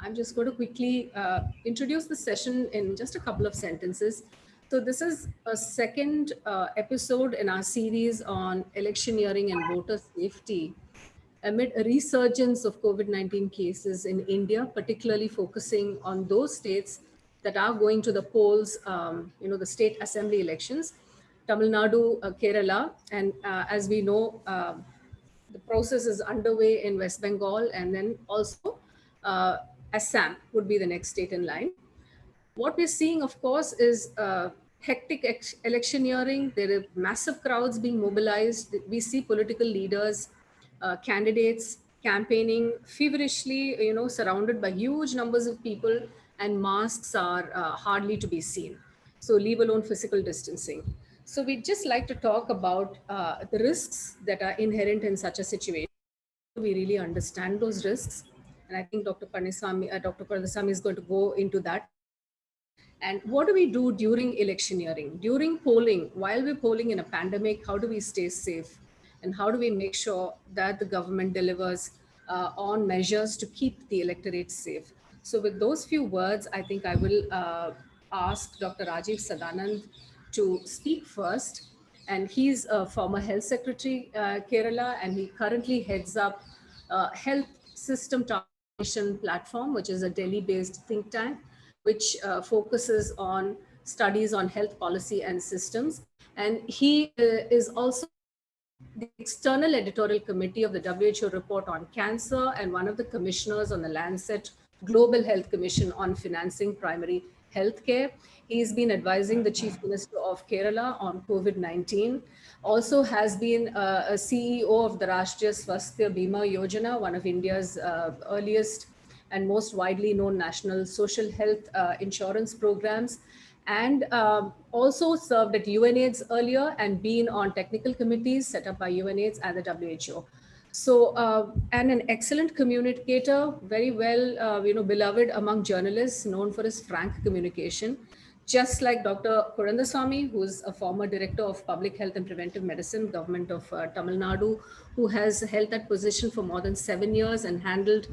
I'm just going to quickly introduce the session in just a couple of sentences. So this is a second episode in our series on electioneering and voter safety amid a resurgence of COVID-19 cases in India, particularly focusing on those states that are going to the polls, the state assembly elections, Tamil Nadu, Kerala, and as we know, the process is underway in West Bengal, and then also Assam would be the next state in line. What we're seeing, of course, is hectic electioneering. There are massive crowds being mobilized. We see political leaders, candidates campaigning feverishly, surrounded by huge numbers of people, and masks are hardly to be seen. So, leave alone physical distancing. So, we'd just like to talk about the risks that are inherent in such a situation. We really understand those risks. And I think Dr. Parasamy is going to go into that. And what do we do during electioneering? During polling, while we're polling in a pandemic, how do we stay safe? And how do we make sure that the government delivers on measures to keep the electorate safe? So with those few words, I think I will ask Dr. Rajiv Sadanand to speak first. And he's a former health secretary, Kerala, and he currently heads up Health System Transformation Platform, which is a Delhi-based think tank, which focuses on studies on health policy and systems. And he is also the external editorial committee of the WHO report on cancer and one of the commissioners on the Lancet Global Health Commission on financing primary healthcare. He's been advising the Chief Minister of Kerala on COVID-19. Also has been a CEO of the Rashtriya Swasthya Bima Yojana, one of India's earliest and most widely known national social health insurance programs, and also served at UNAIDS earlier and been on technical committees set up by UNAIDS and the WHO. So, and an excellent communicator, very well, beloved among journalists, known for his frank communication. Just like Dr. Kurandaswamy, who is a former director of public health and preventive medicine, government of Tamil Nadu, who has held that position for more than 7 years and handled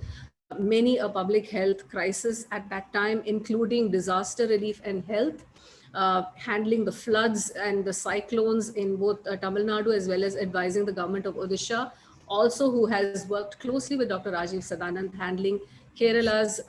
many a public health crisis at that time, including disaster relief and health, handling the floods and the cyclones in both Tamil Nadu, as well as advising the government of Odisha. Also, who has worked closely with Dr. Rajiv Sadanand, handling Kerala's,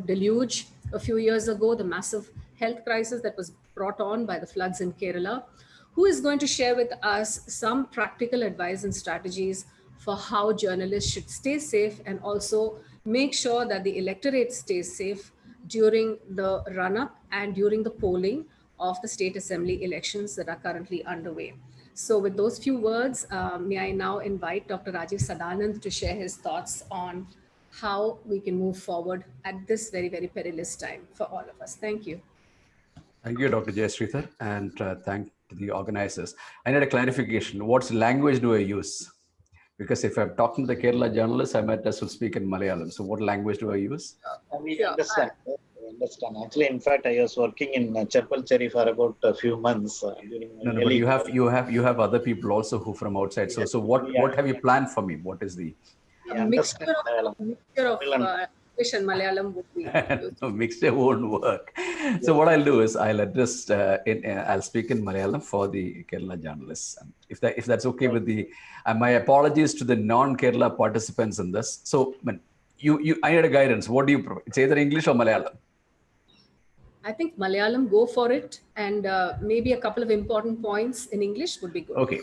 deluge a few years ago, the massive health crisis that was brought on by the floods in Kerala, who is going to share with us some practical advice and strategies for how journalists should stay safe and also make sure that the electorate stays safe during the run-up and during the polling of the state assembly elections that are currently underway. So with those few words, may I now invite Dr. Rajiv Sadanand to share his thoughts on how we can move forward at this very, very perilous time for all of us. Thank you. Thank you, Dr. Jayashrithar, and thank the organizers. I need a clarification. What language do I use? Because if I'm talking to the Kerala journalists, I might as well speak in Malayalam. So what language do I use? We understand. Actually, in fact, I was working in Chepalcheri for about a few months. But you have other people also who from outside. So Yes, so what have you planned for me? What is the mixture of English and Malayalam would be no, mixture won't work. So what I'll do is I'll address I'll speak in Malayalam for the Kerala journalists. And if that's okay with the my apologies to the non-Kerala participants in this. So I need a guidance. What do you prefer? It's either English or Malayalam. I think Malayalam, go for it, and maybe a couple of important points in English would be good. Okay,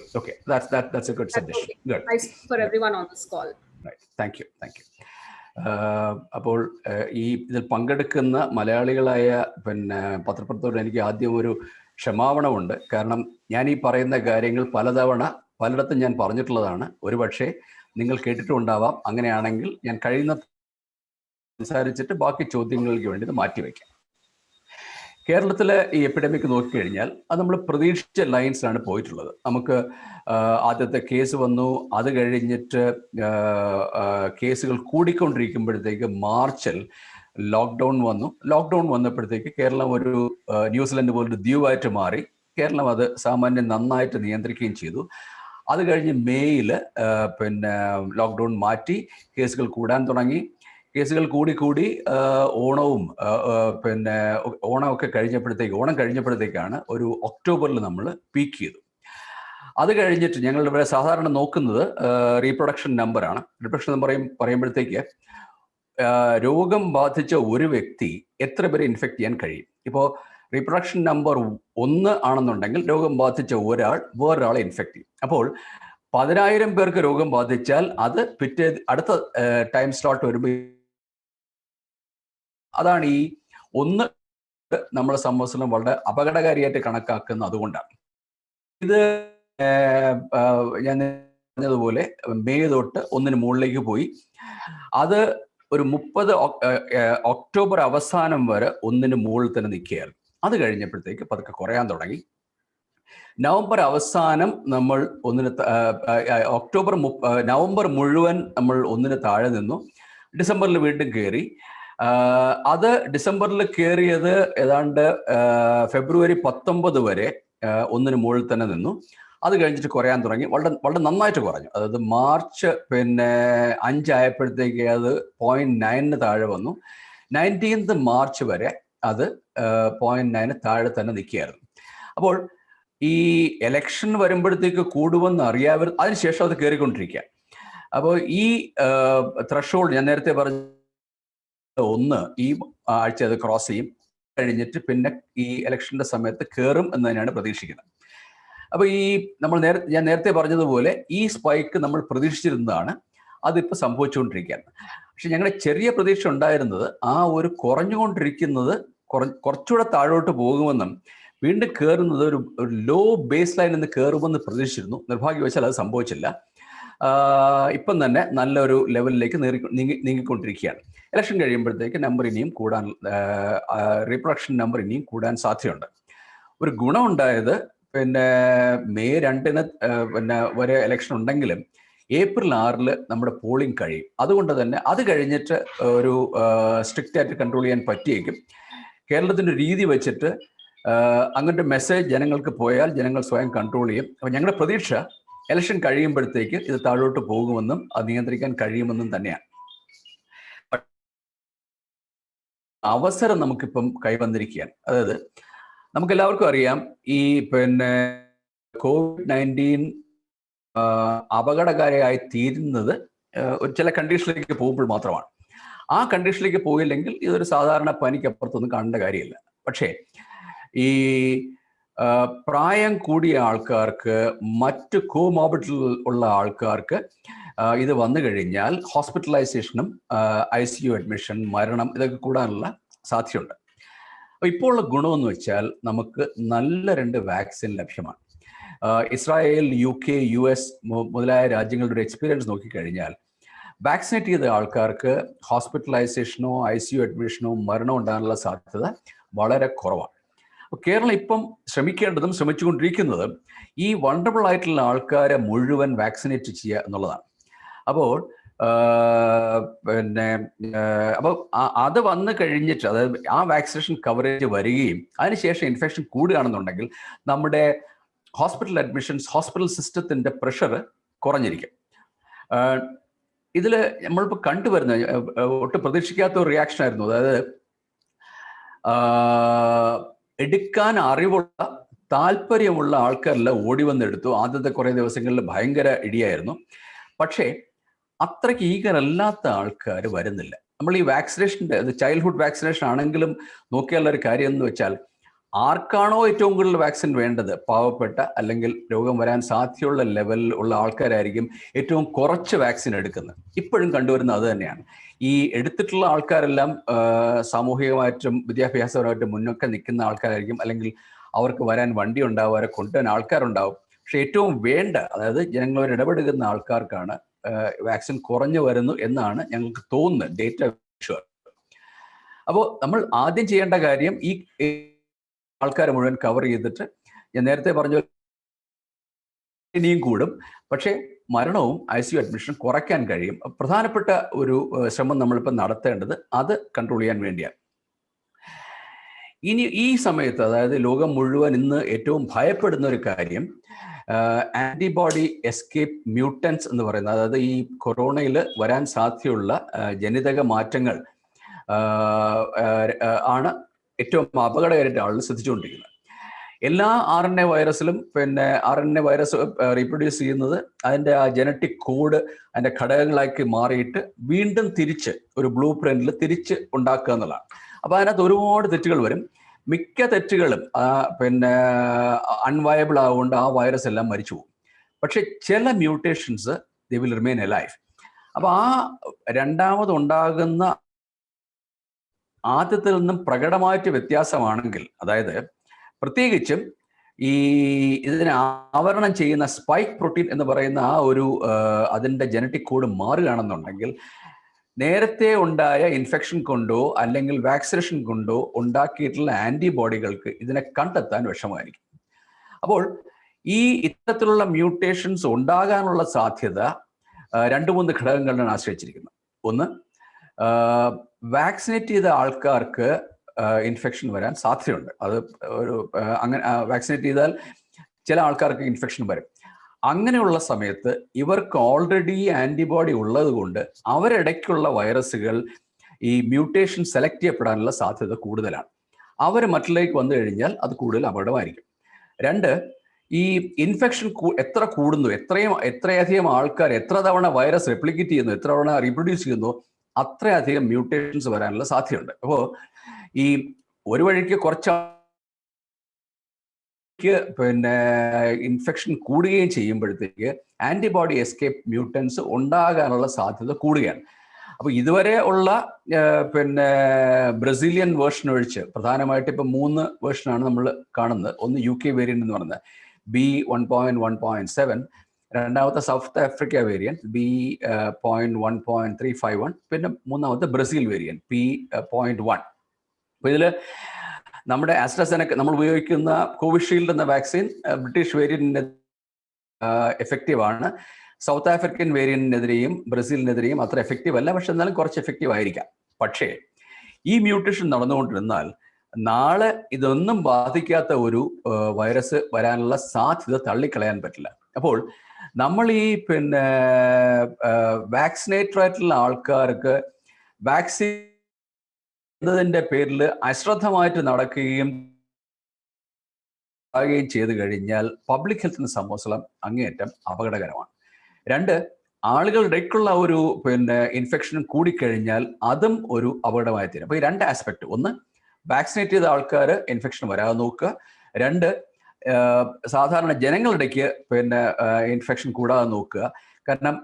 that's a good suggestion. Okay. Good. Nice for everyone on this call. Right. Thank you. അപ്പോൾ ഇതിൽ പങ്കെടുക്കുന്ന മലയാളികളായ പത്രപ്രവർത്തകരോട് എനിക്ക് ആദ്യം ഒരു ക്ഷമാപണമുണ്ട്. കാരണം ഞാൻ ഈ പറയുന്ന കാര്യങ്ങൾ പലതവണ പലയിടത്തും ഞാൻ പറഞ്ഞിട്ടുള്ളതാണ്. ഒരുപക്ഷെ നിങ്ങൾ കേട്ടിട്ടുണ്ടാവാം. അങ്ങനെയാണെങ്കിൽ ഞാൻ കഴിയുന്ന സംസാരിച്ചിട്ട് ബാക്കി ചോദ്യങ്ങൾക്ക് വേണ്ടി ഇത് മാറ്റിവെക്കാം. കേരളത്തിലെ ഈ എപ്പിഡമിക് നോക്കിക്കഴിഞ്ഞാൽ അത് നമ്മൾ പ്രതീക്ഷിച്ച ലൈൻസിലാണ് പോയിട്ടുള്ളത്. നമുക്ക് ആദ്യത്തെ കേസ് വന്നു, അത് കഴിഞ്ഞിട്ട് കേസുകൾ കൂടിക്കൊണ്ടിരിക്കുമ്പോഴത്തേക്ക് മാർച്ചിൽ ലോക്ക്ഡൗൺ വന്നു. ലോക്ക്ഡൗൺ വന്നപ്പോഴത്തേക്ക് കേരളം ഒരു ന്യൂസിലൻഡ് പോലൊരു ദ്വീപായിട്ട് മാറി. കേരളം അത് സാമാന്യം നന്നായിട്ട് നിയന്ത്രിക്കുകയും ചെയ്തു. അത് കഴിഞ്ഞ് മേയിൽ ലോക്ക്ഡൗൺ മാറ്റി, കേസുകൾ കൂടാൻ തുടങ്ങി. കേസുകൾ കൂടി ഓണവും പിന്നെ ഓണമൊക്കെ ഓണം കഴിഞ്ഞപ്പോഴത്തേക്കാണ് ഒരു ഒക്ടോബറിൽ നമ്മൾ പീക്ക് ചെയ്തു. അത് കഴിഞ്ഞിട്ട് ഞങ്ങൾ ഇവിടെ സാധാരണ നോക്കുന്നത് റീപ്രൊഡക്ഷൻ നമ്പറാണ്. റീപ്രൊഡക്ഷൻ നമ്പർ പറയുമ്പോഴത്തേക്ക് രോഗം ബാധിച്ച ഒരു വ്യക്തി എത്ര പേരെ ഇൻഫെക്ട് ചെയ്യാൻ കഴിയും. ഇപ്പോൾ റീപ്രൊഡക്ഷൻ നമ്പർ 1 ആണെന്നുണ്ടെങ്കിൽ രോഗം ബാധിച്ച ഒരാൾ വേറൊരാളെ ഇൻഫെക്ട് ചെയ്യും. അപ്പോൾ 10,000 പേർക്ക് രോഗം ബാധിച്ചാൽ അത് അടുത്ത ടൈം സ്ലോട്ട് വരുമ്പോൾ അതാണ് ഈ 1 നമ്മളെ സംബന്ധിച്ചിടത്തോളം വളരെ അപകടകാരിയായിട്ട് കണക്കാക്കുന്നത്. അതുകൊണ്ടാണ് ഇത് ഞാൻ പറഞ്ഞതുപോലെ മെയ് തൊട്ട് 1 മുകളിലേക്ക് പോയി. അത് ഒരു 30 ഒക്ടോബർ അവസാനം വരെ 1 മുകളിൽ തന്നെ നിൽക്കുകയായിരുന്നു. അത് കഴിഞ്ഞപ്പോഴത്തേക്ക് പതുക്കെ കുറയാൻ തുടങ്ങി. നവംബർ അവസാനം നമ്മൾ നവംബർ മുഴുവൻ നമ്മൾ 1 താഴെ നിന്നു. ഡിസംബറിൽ വീണ്ടും കയറി. അത് ഡിസംബറിൽ കയറിയത് ഏതാണ്ട് ഫെബ്രുവരി 19 വരെ 1 മുകളിൽ തന്നെ നിന്നു. അത് കഴിഞ്ഞിട്ട് കുറയാൻ തുടങ്ങി. വളരെ നന്നായിട്ട് കുറഞ്ഞു. അതായത് മാർച്ച് 5 ആയപ്പോഴത്തേക്ക് അത് 0.9 താഴെ വന്നു. 19th മാർച്ച് വരെ അത് 0.9 താഴെ തന്നെ നിൽക്കുകയായിരുന്നു. അപ്പോൾ ഈ എലക്ഷൻ വരുമ്പോഴത്തേക്ക് കൂടുമെന്ന് അറിയാവർ അതിനുശേഷം അത് കയറിക്കൊണ്ടിരിക്കുക. അപ്പോൾ ഈ ത്രഷോൾഡ് ഞാൻ നേരത്തെ പറഞ്ഞ 1 ഈ ആഴ്ച അത് ക്രോസ് ചെയ്യും. കഴിഞ്ഞിട്ട് പിന്നെ ഈ ഇലക്ഷന്റെ സമയത്ത് കയറും എന്ന് തന്നെയാണ് പ്രതീക്ഷിക്കുന്നത്. അപ്പോൾ ഞാൻ നേരത്തെ പറഞ്ഞതുപോലെ ഈ സ്പൈക്ക് നമ്മൾ പ്രതീക്ഷിച്ചിരുന്നതാണ്. അതിപ്പോൾ സംഭവിച്ചുകൊണ്ടിരിക്കുകയാണ്. പക്ഷെ ഞങ്ങളുടെ ചെറിയ പ്രതീക്ഷ ഉണ്ടായിരുന്നത് ആ ഒരു കുറഞ്ഞുകൊണ്ടിരിക്കുന്നത് കുറച്ചുകൂടെ താഴോട്ട് പോകുമെന്നും വീണ്ടും കയറുന്നത് ഒരു ലോ ബേസ് ലൈനിൽ നിന്ന് കയറുമെന്ന് പ്രതീക്ഷിച്ചിരുന്നു. നിർഭാഗ്യവശാൽ അത് സംഭവിച്ചില്ല. ഇപ്പം തന്നെ നല്ലൊരു ലെവലിലേക്ക് നീങ്ങിക്കൊണ്ടിരിക്കുകയാണ്. ഇലക്ഷൻ കഴിയുമ്പോഴത്തേക്ക് നമ്പർ ഇനിയും കൂടാൻ, റീപ്രൊഡക്ഷൻ നമ്പർ ഇനിയും കൂടാൻ സാധ്യതയുണ്ട്. ഒരു ഗുണമുണ്ടായത് മെയ് 2 വരെ ഇലക്ഷൻ ഉണ്ടെങ്കിലും ഏപ്രിൽ 6 നമ്മുടെ പോളിംഗ് കഴിയും. അതുകൊണ്ട് തന്നെ അത് കഴിഞ്ഞിട്ട് ഒരു സ്ട്രിക്റ്റ് ആയിട്ട് കൺട്രോൾ ചെയ്യാൻ പറ്റിയേക്കും. കേരളത്തിൻ്റെ രീതി വെച്ചിട്ട് അങ്ങനത്തെ മെസ്സേജ് ജനങ്ങൾക്ക് പോയാൽ ജനങ്ങൾ സ്വയം കൺട്രോൾ ചെയ്യും. അപ്പോൾ ഞങ്ങളുടെ പ്രതീക്ഷ ഇലക്ഷൻ കഴിയുമ്പോഴത്തേക്ക് ഇത് താഴോട്ട് പോകുമെന്നും അത് നിയന്ത്രിക്കാൻ കഴിയുമെന്നും തന്നെയാണ്. അവസരം നമുക്കിപ്പം കൈവന്നിരിക്കുകയാണ്. അതായത് നമുക്കെല്ലാവർക്കും അറിയാം ഈ COVID-19 അപകടകാരിയായി തീരുന്നത് ചില കണ്ടീഷനിലേക്ക് പോകുമ്പോൾ മാത്രമാണ്. ആ കണ്ടീഷനിലേക്ക് പോയില്ലെങ്കിൽ ഇതൊരു സാധാരണ പനിക്കപ്പുറത്തൊന്നും കാണേണ്ട കാര്യമില്ല. പക്ഷേ ഈ പ്രായം കൂടിയ ആൾക്കാർക്ക്, മറ്റ് കോമോർബിഡിറ്റി ഉള്ള ആൾക്കാർക്ക് ഇത് വന്നു കഴിഞ്ഞാൽ ഹോസ്പിറ്റലൈസേഷനും ICU അഡ്മിഷൻ, മരണം ഇതൊക്കെ കൂടാനുള്ള സാധ്യതയുണ്ട്. അപ്പോൾ ഇപ്പോൾ ഉള്ള ഗുണമെന്ന് വെച്ചാൽ നമുക്ക് നല്ല 2 വാക്സിൻ ലഭ്യമാണ്. ഇസ്രായേൽ, UK, US മുതലായ രാജ്യങ്ങളുടെ ഒരു എക്സ്പീരിയൻസ് നോക്കിക്കഴിഞ്ഞാൽ വാക്സിനേറ്റ് ചെയ്ത ആൾക്കാർക്ക് ഹോസ്പിറ്റലൈസേഷനോ ICU അഡ്മിഷനോ മരണമോ ഉണ്ടാകാനുള്ള സാധ്യത വളരെ കുറവാണ്. കേരളം ഇപ്പം ശ്രമിച്ചുകൊണ്ടിരിക്കുന്നത് ഈ വൾണറബിൾ ആയിട്ടുള്ള ആൾക്കാരെ മുഴുവൻ വാക്സിനേറ്റ് ചെയ്യുക എന്നുള്ളതാണ്. അപ്പോൾ അത് വന്നു കഴിഞ്ഞിട്ട്, അതായത് ആ വാക്സിനേഷൻ കവറേജ് വരികയും അതിനുശേഷം ഇൻഫെക്ഷൻ കൂടുകയാണെന്നുണ്ടെങ്കിൽ നമ്മുടെ ഹോസ്പിറ്റൽ അഡ്മിഷൻസ്, ഹോസ്പിറ്റൽ സിസ്റ്റത്തിൻ്റെ പ്രഷർ കുറഞ്ഞിരിക്കും. ഇതിൽ നമ്മളിപ്പോൾ കണ്ടുവരുന്ന ഒട്ടും പ്രതീക്ഷിക്കാത്ത ഒരു റിയാക്ഷൻ ആയിരുന്നു. അതായത് എടുക്കാൻ അറിവുള്ള, താല്പര്യമുള്ള ആൾക്കാരെല്ലാം ഓടി വന്നെടുത്തു. ആദ്യത്തെ കുറേ ദിവസങ്ങളിൽ ഭയങ്കര ഇടിയായിരുന്നു. പക്ഷേ അത്രയ്ക്ക് ഈഗറല്ലാത്ത ആൾക്കാർ വരുന്നില്ല. നമ്മൾ ഈ വാക്സിനേഷൻ്റെ, അത് ചൈൽഡ്ഹുഡ് വാക്സിനേഷൻ ആണെങ്കിലും നോക്കിയാലൊരു കാര്യം എന്ന് വെച്ചാൽ ആർക്കാണോ ഏറ്റവും കൂടുതൽ വാക്സിൻ വേണ്ടത്, പാവപ്പെട്ട അല്ലെങ്കിൽ രോഗം വരാൻ സാധ്യതയുള്ള ലെവലിൽ ഉള്ള ആൾക്കാരായിരിക്കും ഏറ്റവും കുറച്ച് വാക്സിൻ എടുക്കുന്നത്. ഇപ്പോഴും കണ്ടുവരുന്നത് അത് തന്നെയാണ്. ഈ എടുത്തിട്ടുള്ള ആൾക്കാരെല്ലാം സാമൂഹികമായിട്ടും വിദ്യാഭ്യാസപരമായിട്ടും മുന്നൊക്കെ നിൽക്കുന്ന ആൾക്കാരായിരിക്കും, അല്ലെങ്കിൽ അവർക്ക് വരാൻ വണ്ടി ഉണ്ടാവും, അവരെ കൊണ്ടുവരാൻ ആൾക്കാരുണ്ടാവും. പക്ഷെ ഏറ്റവും വേണ്ട, അതായത് ജനങ്ങളോട് ഇടപെടുന്ന ആൾക്കാർക്കാണ് വാക്സിൻ കുറഞ്ഞു വരുന്നു എന്നാണ് ഞങ്ങൾക്ക് തോന്നുന്നത്, ഡേറ്റ ഷുവർ. അപ്പോൾ നമ്മൾ ആദ്യം ചെയ്യേണ്ട കാര്യം ഈ ആൾക്കാരെ മുഴുവൻ കവർ ചെയ്തിട്ട്, ഞാൻ നേരത്തെ പറഞ്ഞ ഇനിയും കൂടും, പക്ഷേ മരണവും ICU അഡ്മിഷൻ കുറയ്ക്കാൻ കഴിയും. പ്രധാനപ്പെട്ട ഒരു ശ്രമം നമ്മളിപ്പോൾ നടത്തേണ്ടത് അത് കൺട്രോൾ ചെയ്യാൻ വേണ്ടിയാണ്. ഇനി ഈ സമയത്ത്, അതായത് ലോകം മുഴുവൻ ഇന്ന് ഏറ്റവും ഭയപ്പെടുന്ന ഒരു കാര്യം ആന്റിബോഡി എസ്കേപ്പ് മ്യൂട്ടൻസ് എന്ന് പറയുന്നത്, അതായത് ഈ കൊറോണയിൽ വരാൻ സാധ്യതയുള്ള ജനിതക മാറ്റങ്ങൾ ആണ് ഏറ്റവും അപകടകരമായിട്ട് ആളുകൾ ശ്രദ്ധിച്ചുകൊണ്ടിരിക്കുന്നത്. എല്ലാ RNA വൈറസിലും RNA വൈറസ് റീപ്രൊഡ്യൂസ് ചെയ്യുന്നത് അതിൻ്റെ ആ ജനറ്റിക് കോഡ് അതിൻ്റെ ഘടകങ്ങളാക്കി മാറിയിട്ട് വീണ്ടും തിരിച്ച് ഒരു ബ്ലൂ പ്രിന്റിൽ തിരിച്ച് ഉണ്ടാക്കുക എന്നുള്ളതാണ്. അപ്പോൾ അതിനകത്ത് ഒരുപാട് തെറ്റുകൾ വരും. മിക്ക തെറ്റുകളും അൺവയബിൾ ആവുകൊണ്ട് ആ വൈറസ് എല്ലാം മരിച്ചു പോകും. പക്ഷെ ചില mutations they will remain alive. അപ്പോൾ ആ രണ്ടാമതുണ്ടാകുന്ന ആദ്യത്തിൽ നിന്നും പ്രകടമായിട്ട് വ്യത്യാസമാണെങ്കിൽ, അതായത് പ്രത്യേകിച്ചും ഇതിനെ ആവരണം ചെയ്യുന്ന സ്പൈക്ക് പ്രോട്ടീൻ എന്ന് പറയുന്ന ആ ഒരു അതിൻ്റെ ജനറ്റിക് കോഡ് മാറുകയാണെന്നുണ്ടെങ്കിൽ നേരത്തെ ഉണ്ടായ ഇൻഫെക്ഷൻ കൊണ്ടോ അല്ലെങ്കിൽ വാക്സിനേഷൻ കൊണ്ടോ ഉണ്ടാക്കിയിട്ടുള്ള ആന്റിബോഡികൾക്ക് ഇതിനെ കണ്ടെത്താൻ വിഷമമായിരിക്കും. അപ്പോൾ ഇത്തരത്തിലുള്ള മ്യൂട്ടേഷൻസ് ഉണ്ടാകാനുള്ള സാധ്യത 2-3 ഘടകങ്ങളിലാണ് ആശ്രയിച്ചിരിക്കുന്നത്. ഒന്ന്, വാക്സിനേറ്റ് ചെയ്ത ആൾക്കാർക്ക് ഇൻഫെക്ഷൻ വരാൻ സാധ്യതയുണ്ട്. അത് അങ്ങനെ വാക്സിനേറ്റ് ചെയ്താൽ ചില ആൾക്കാർക്ക് ഇൻഫെക്ഷൻ വരും. അങ്ങനെയുള്ള സമയത്ത് ഇവർക്ക് ഓൾറെഡി ആന്റിബോഡി ഉള്ളത് കൊണ്ട് അവരിടയ്ക്കുള്ള വൈറസുകൾ ഈ മ്യൂട്ടേഷൻ സെലക്ട് ചെയ്യപ്പെടാനുള്ള സാധ്യത കൂടുതലാണ്. അവർ മറ്റുള്ളവർക്ക് വന്നു കഴിഞ്ഞാൽ അത് കൂടുതൽ അപകടമായിരിക്കും. 2, ഈ ഇൻഫെക്ഷൻ എത്ര കൂടുന്നു, എത്രയധികം ആൾക്കാർ എത്ര തവണ വൈറസ് റെപ്ലിക്കേറ്റ് ചെയ്യുന്നു, എത്ര തവണ റീപ്രൊഡ്യൂസ് ചെയ്യുന്നു, അത്രയധികം മ്യൂട്ടേഷൻസ് വരാനുള്ള സാധ്യതയുണ്ട്. അപ്പോൾ ഈ ഒരു വഴിക്ക് കുറച്ച് ഇൻഫെക്ഷൻ കൂടുകയും ചെയ്യുമ്പോഴത്തേക്ക് ആന്റിബോഡി എസ്കേപ്പ് മ്യൂട്ടൻസ് ഉണ്ടാകാനുള്ള സാധ്യത കൂടുകയാണ്. അപ്പോൾ ഇതുവരെ ഉള്ള ബ്രസീലിയൻ വേർഷൻ ഒഴിച്ച് പ്രധാനമായിട്ട് ഇപ്പം 3 വേർഷനാണ് നമ്മൾ കാണുന്നത്. ഒന്ന് UK വേരിയന്റ് എന്ന് പറയുന്നത് B1.1.7, രണ്ടാമത്തെ സൗത്ത് ആഫ്രിക്ക വേരിയന്റ് B.1.351, പിന്നെ മൂന്നാമത്തെ ബ്രസീൽ വേരിയന്റ് P.1. അപ്പോൾ ഇതിൽ നമ്മുടെ ആസ്ട്രാസെനക്ക നമ്മൾ ഉപയോഗിക്കുന്ന കോവിഷീൽഡ് എന്ന വാക്സിൻ ബ്രിട്ടീഷ് വേരിയന്റിന് എഫക്റ്റീവ് ആണ്. സൗത്ത് ആഫ്രിക്കൻ വേരിയന്റിനെതിരെയും ബ്രസീലിനെതിരെയും അത്ര എഫക്റ്റീവ് അല്ല, പക്ഷെ എന്നാലും കുറച്ച് എഫക്റ്റീവ് ആയിരിക്കാം. പക്ഷേ ഈ മ്യൂട്ടേഷൻ നടന്നുകൊണ്ടിരുന്നാൽ നാളെ ഇതൊന്നും ബാധിക്കാത്ത ഒരു വൈറസ് വരാനുള്ള സാധ്യത തള്ളിക്കളയാൻ പറ്റില്ല. അപ്പോൾ നമ്മൾ ഈ വാക്സിനേറ്റഡ് ആയിട്ടുള്ള ആൾക്കാർക്ക് വാക്സിൻ എന്നതിൻ്റെ പേരിൽ അശ്രദ്ധമായിട്ട് നടക്കുകയും ചെയ്തു കഴിഞ്ഞാൽ പബ്ലിക് ഹെൽത്തിനെ സംബന്ധിച്ചിടത്തോളം അങ്ങേയറ്റം അപകടകരമാണ്. 2, ആളുകളുടേക്കുള്ള ഒരു ഇൻഫെക്ഷൻ കൂടിക്കഴിഞ്ഞാൽ അതും ഒരു അപകടമായി തീരും. അപ്പോൾ ഈ 2 ആസ്പെക്ട്, ഒന്ന് വാക്സിനേറ്റ് ചെയ്ത ആൾക്കാർ ഇൻഫെക്ഷൻ വരാതെ നോക്കുക, 2 സാധാരണ ജനങ്ങളിടയ്ക്ക് ഇൻഫെക്ഷൻ കൂടാതെ നോക്കുക. കാരണം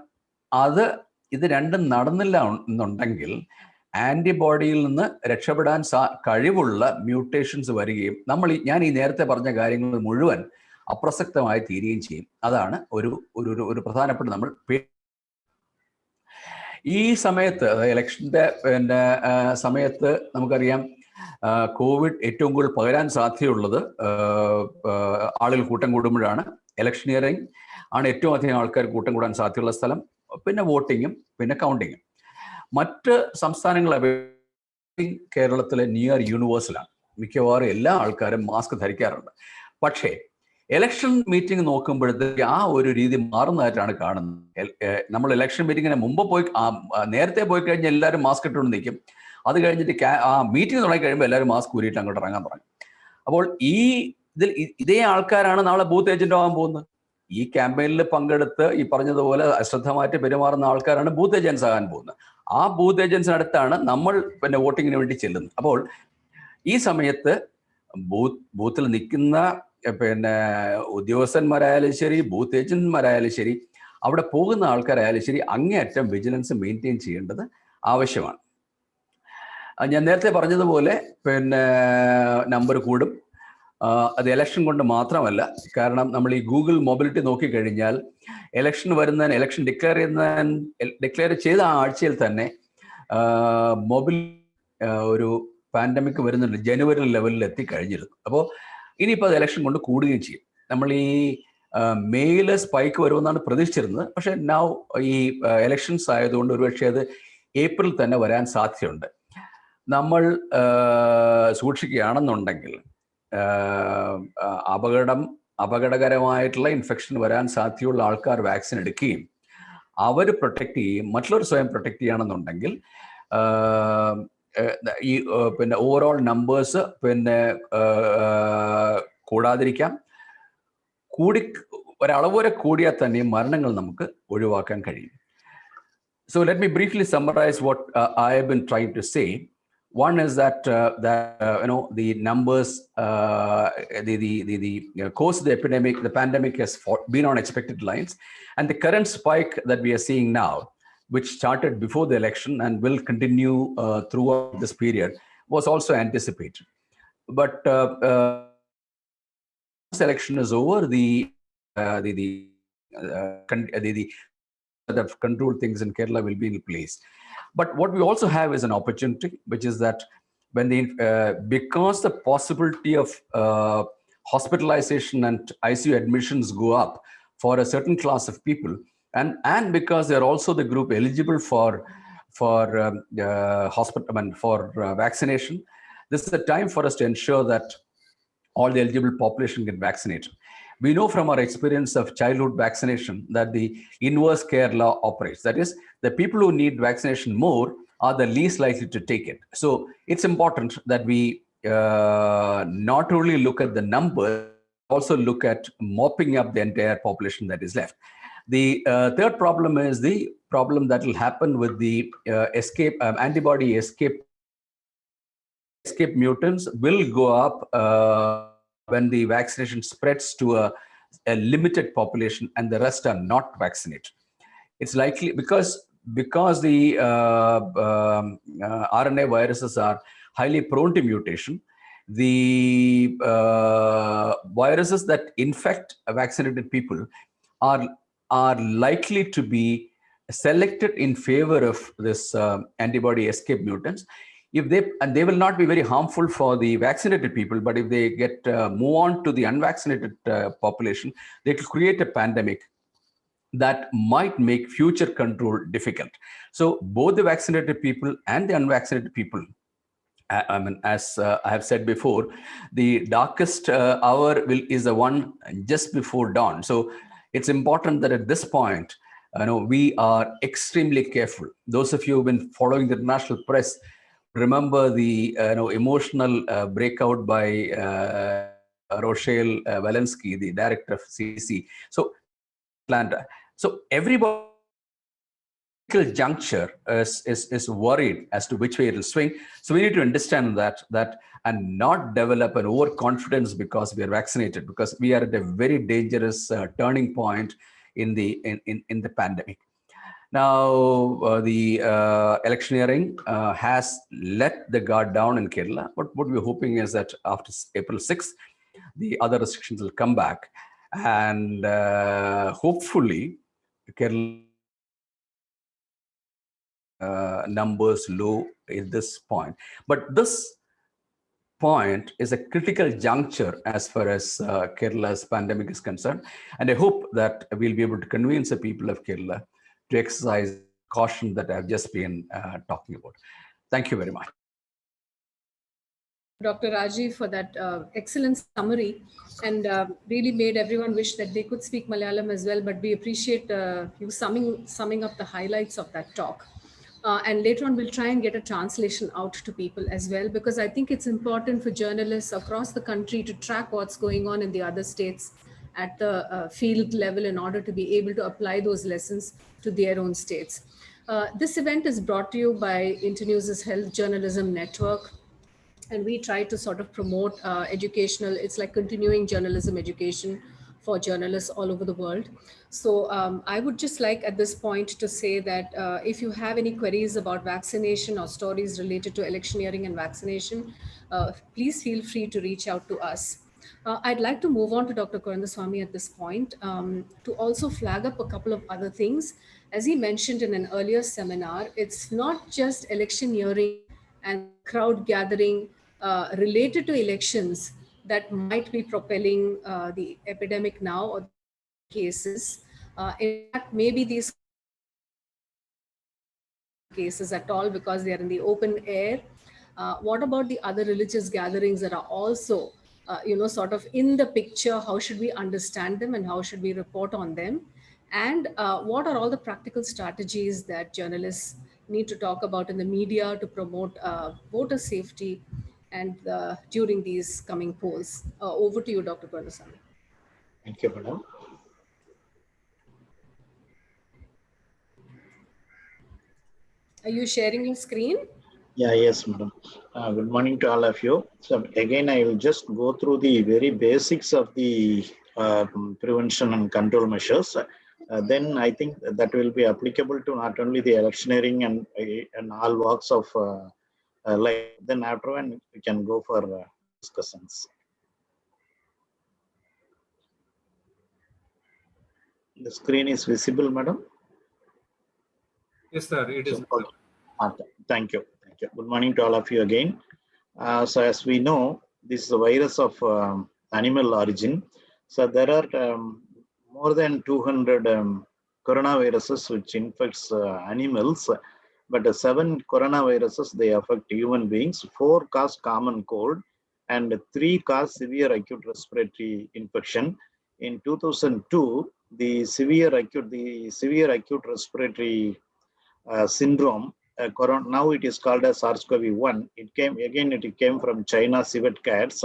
ഇത് രണ്ടും നടന്നില്ല എന്നുണ്ടെങ്കിൽ ആന്റിബോഡിയിൽ നിന്ന് രക്ഷപ്പെടാൻ കഴിവുള്ള മ്യൂട്ടേഷൻസ് വരികയും ഞാൻ ഈ നേരത്തെ പറഞ്ഞ കാര്യങ്ങൾ മുഴുവൻ അപ്രസക്തമായി തീരുകയും ചെയ്യും. അതാണ് ഒരു പ്രധാനപ്പെട്ട നമ്മൾ ഈ സമയത്ത്, ഇലക്ഷന്റെ സമയത്ത് നമുക്കറിയാം കോവിഡ് ഏറ്റവും കൂടുതൽ പകരാൻ സാധ്യതയുള്ളത് ആളുകൾ കൂട്ടം കൂടുമ്പോഴാണ്. ഇലക്ഷനിയറിംഗ് ആണ് ഏറ്റവും അധികം ആൾക്കാർ കൂട്ടം കൂടാൻ സാധ്യതയുള്ള സ്ഥലം, പിന്നെ വോട്ടിങ്ങും പിന്നെ കൗണ്ടിങ്ങും. മറ്റ് സംസ്ഥാനങ്ങളെ കേരളത്തിലെ നിയർ യൂണിവേഴ്സലാണ്. മിക്കവാറും എല്ലാ ആൾക്കാരും മാസ്ക് ധരിക്കാറുണ്ട്. പക്ഷേ ഇലക്ഷൻ മീറ്റിംഗ് നോക്കുമ്പോഴത്തേക്ക് ആ ഒരു രീതി മാറുന്നതായിട്ടാണ് കാണുന്നത്. നമ്മൾ ഇലക്ഷൻ മീറ്റിങ്ങിന് മുമ്പ് നേരത്തെ പോയി കഴിഞ്ഞാൽ എല്ലാവരും മാസ്ക് ഇട്ടുകൊണ്ട് നിൽക്കും. അത് കഴിഞ്ഞിട്ട് ആ മീറ്റിംഗ് തുടങ്ങി കഴിയുമ്പോൾ എല്ലാവരും മാസ്ക് ഊരിയിട്ട് അങ്ങോട്ട് ഇറങ്ങാൻ തുടങ്ങും. അപ്പോൾ ഇതേ ആൾക്കാരാണ് നാളെ ബൂത്ത് ഏജന്റ് ആവാൻ പോകുന്നത്. ഈ ക്യാമ്പയിനിൽ പങ്കെടുത്ത് ഈ പറഞ്ഞതുപോലെ അശ്രദ്ധമായിട്ട് പെരുമാറുന്ന ആൾക്കാരാണ് ബൂത്ത് ഏജൻസ് ആകാൻ പോകുന്നത്. ആ ബൂത്ത് ഏജൻസിനടുത്താണ് നമ്മൾ വോട്ടിങ്ങിന് വേണ്ടി ചെല്ലുന്നത്. അപ്പോൾ ഈ സമയത്ത് ബൂത്തിൽ നിൽക്കുന്ന ഉദ്യോഗസ്ഥന്മാരായാലും ശരി, ബൂത്ത് ഏജന്റ്മാരായാലും ശരി, അവിടെ പോകുന്ന ആൾക്കാരായാലും ശരി, അങ്ങേയറ്റം വിജിലൻസ് മെയിൻറ്റെയിൻ ചെയ്യേണ്ടത് ആവശ്യമാണ്. ഞാൻ നേരത്തെ പറഞ്ഞതുപോലെ നമ്പർ കൂടും. അത് ഇലക്ഷൻ കൊണ്ട് മാത്രമല്ല. കാരണം നമ്മൾ ഈ ഗൂഗിൾ മൊബിലിറ്റി നോക്കിക്കഴിഞ്ഞാൽ ഇലക്ഷൻ ഡിക്ലെയർ ചെയ്ത ആ ആഴ്ചയിൽ തന്നെ മൊബിൽ ഒരു പാൻഡമിക് വരുന്നുണ്ട്, ജനുവരി ലെവലിൽ എത്തിക്കഴിഞ്ഞിരുന്നു. അപ്പോൾ ഇനിയിപ്പോൾ അത് ഇലക്ഷൻ കൊണ്ട് കൂടുകയും ചെയ്യും. നമ്മൾ ഈ മെയിൽ സ്പൈക്ക് വരുമെന്നാണ് പ്രതീക്ഷിച്ചിരുന്നത്. പക്ഷെ ഈ ഇലക്ഷൻസ് ആയതുകൊണ്ട് ഒരുപക്ഷെ അത് ഏപ്രിൽ തന്നെ വരാൻ സാധ്യതയുണ്ട്. നമ്മൾ സൂക്ഷിക്കുകയാണെന്നുണ്ടെങ്കിൽ അപകടകരമായിട്ടുള്ള ഇൻഫെക്ഷൻ വരാൻ സാധ്യതയുള്ള ആൾക്കാർ വാക്സിൻ എടുക്കുകയും അവർ പ്രൊട്ടക്റ്റ് ചെയ്യുകയും മറ്റുള്ളവർ സ്വയം പ്രൊട്ടക്റ്റ് ചെയ്യുകയാണെന്നുണ്ടെങ്കിൽ ഈ പിന്നെ ഓവറോൾ നമ്പേഴ്സ് പിന്നെ കൂടാതിരിക്കാം. ഒരളവ് വരെ കൂടിയാൽ തന്നെ മരണങ്ങൾ നമുക്ക് ഒഴിവാക്കാൻ കഴിയും. So let me briefly summarize what I have been trying to say. One is that the numbers, the course of the epidemic, the pandemic has been on expected lines, and the current spike that we are seeing now, which started before the election and will continue throughout this period, was also anticipated. But once the election is over, the that have controlled things in Kerala will be in place. But what we also have is an opportunity, which is that when because the possibility of hospitalization and ICU admissions go up for a certain class of people, and because they're also the group eligible for vaccination, this is a time for us to ensure that all the eligible population get vaccinated. We know from our experience of childhood vaccination that the inverse care law operates. That is, the people who need vaccination more are the least likely to take it. So it's important that we not only look at the numbers, also look at mopping up the entire population that is left. The third problem is the problem that will happen with the antibody escape mutants will go up when the vaccination spreads to a limited population and the rest are not vaccinated. It's likely because the RNA viruses are highly prone to mutation. The viruses that infect vaccinated people are likely to be selected in favor of this antibody escape mutants. They will not be very harmful for the vaccinated people, but if they get move on to the unvaccinated population, they will create a pandemic that might make future control difficult. So both the vaccinated people and the unvaccinated people, as I have said before, the darkest hour is the one just before dawn. So it's important that at this point, we are extremely careful. Those of you who have been following the international press remember the emotional breakout by Rochelle Walensky, the director of CDC. So Atlanta. So everybody juncture is worried as to which way it will swing. So we need to understand that and not develop an overconfidence because we are vaccinated, because we are at a very dangerous turning point in the pandemic. Now, the electioneering has let the guard down in Kerala, but what we're hoping is that after April 6th, the other restrictions will come back, and hopefully Kerala numbers low at this point. But this point is a critical juncture as far as Kerala's pandemic is concerned, and I hope that we'll be able to convince the people of Kerala to exercise caution that I've just been talking about. Thank you very much. Dr. Rajiv, for that excellent summary, and really made everyone wish that they could speak Malayalam as well, but we appreciate you summing up the highlights of that talk. And later on, we'll try and get a translation out to people as well, because I think it's important for journalists across the country to track what's going on in the other states at the field level in order to be able to apply those lessons to their own states. This event is brought to you by Internews' Health Journalism Network, and we try to sort of promote educational, it's like continuing journalism education for journalists all over the world. So I would just like at this point to say that if you have any queries about vaccination or stories related to electioneering and vaccination, please feel free to reach out to us. I'd like to move on to Dr. Kurandaswamy at this point to also flag up a couple of other things. As he mentioned in an earlier seminar, it's not just electioneering and crowd gathering related to elections that might be propelling the epidemic now or cases. In fact, maybe these cases at all because they are in the open air. What about the other religious gatherings that are also, sort of in the picture? How should we understand them and how should we report on them? And what are all the practical strategies that journalists need to talk about in the media to promote voter safety and during these coming polls? Over to you, Dr. Purnasamy. Thank you, madam. Are you sharing your screen? Yeah, yes, madam. Good morning to all of you. So again, I will just go through the very basics of the prevention and control measures. Then I think that will be applicable to not only the electioneering and all walks of life. Then afterward, we can go for discussions. The screen is visible, madam? Yes, sir, it is. Thank you. Thank you. Good morning to all of you again. So as we know, this is a virus of animal origin. So there are more than 200 coronaviruses which infects animals, but 7 coronaviruses, they affect human beings. 4 cause common cold and 3 cause severe acute respiratory infection. In 2002, the severe acute respiratory syndrome, now it is called as SARS-CoV-1. It came from China civet cats.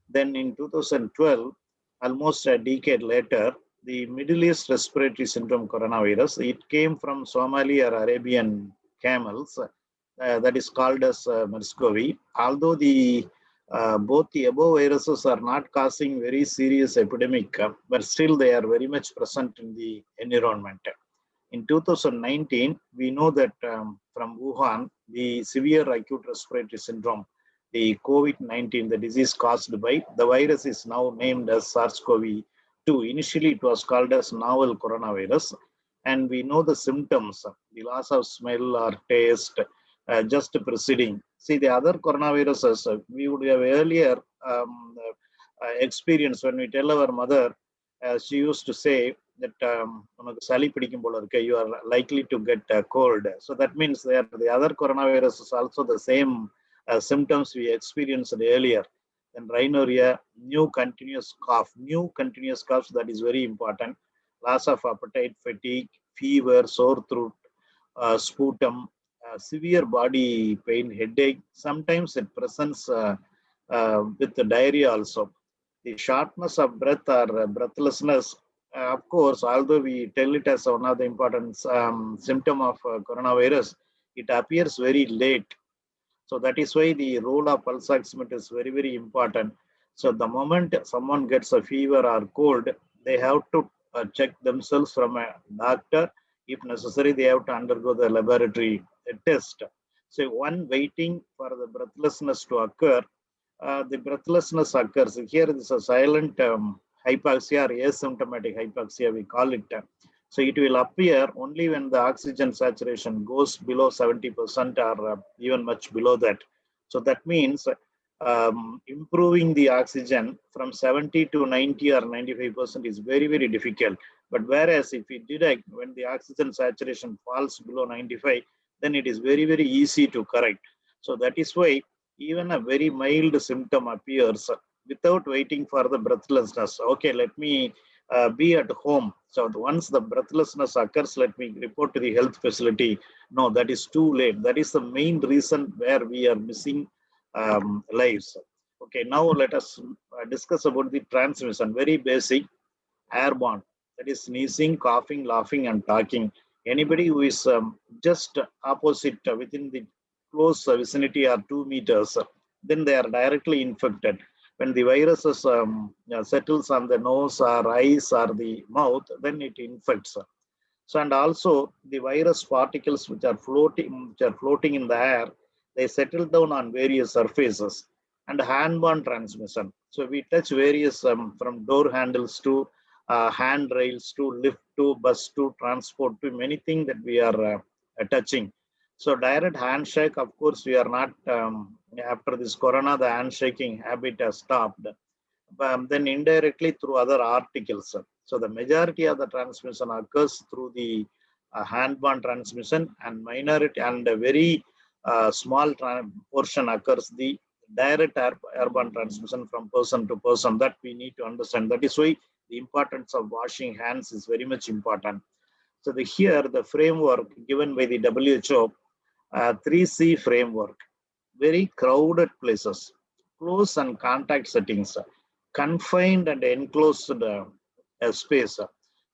Then in 2012, almost a decade later, the Middle East respiratory syndrome coronavirus, it came from Somali or Arabian camels, that is called as MERS-CoV. Although both the above viruses are not causing very serious epidemic, but still they are very much present in the environment. In 2019, we know that from Wuhan, the severe acute respiratory syndrome, the COVID-19, the disease caused by the virus, is now named as SARS-CoV-2. Initially, it was called as novel coronavirus. And we know the symptoms, the loss of smell or taste, just preceding. See, the other coronaviruses, we would have earlier experienced when we tell our mother, she used to say that you are likely to get a cold. So that means that the other coronavirus is also the same symptoms we experienced earlier. Then rhinorrhea, new continuous cough, that is very important. Loss of appetite, fatigue, fever, sore throat, sputum, severe body pain, headache. Sometimes it presents with the diarrhea also. The shortness of breath or breathlessness, of course, although we tell it as one of the important symptom of coronavirus, it appears very late. So that is why the role of pulse oximeter is very, very important. So the moment someone gets a fever or cold, they have to check themselves from a doctor. If necessary, they have to undergo the laboratory test. So one waiting for the breathlessness to occur, the breathlessness occurs. Here it is a silent hypoxia or asymptomatic hypoxia, we call it. So it will appear only when the oxygen saturation goes below 70% or even much below that. So that means improving the oxygen from 70 to 90 or 95% is very, very difficult. But whereas if we detect when the oxygen saturation falls below 95, then it is very, very easy to correct. So that is why even a very mild symptom appears without waiting for the breathlessness. Okay, let me be at home. So once the breathlessness occurs, let me report to the health facility. No, that is too late. That is the main reason where we are missing lives. Okay, now let us discuss about the transmission. Very basic, airborne. That is sneezing, coughing, laughing, and talking. Anybody who is just opposite within the close vicinity or 2 meters, then they are directly infected. When the virus settles on the nose or eyes or the mouth, then it infects. So, and also the virus particles which are floating in the air, they settle down on various surfaces. And handborne transmission. So we touch various from door handles to handrails to lift to bus to transport to many things that we are touching. So direct handshake, of course, we are not, after this corona, the handshaking habit has stopped. Then indirectly through other articles. So the majority of the transmission occurs through the handborne transmission, and minority and very small portion occurs the direct airborne transmission from person to person. That we need to understand. That is why the importance of washing hands is very much important. So here the framework given by the WHO, 3C framework, very crowded places, close and contact settings, confined and enclosed space.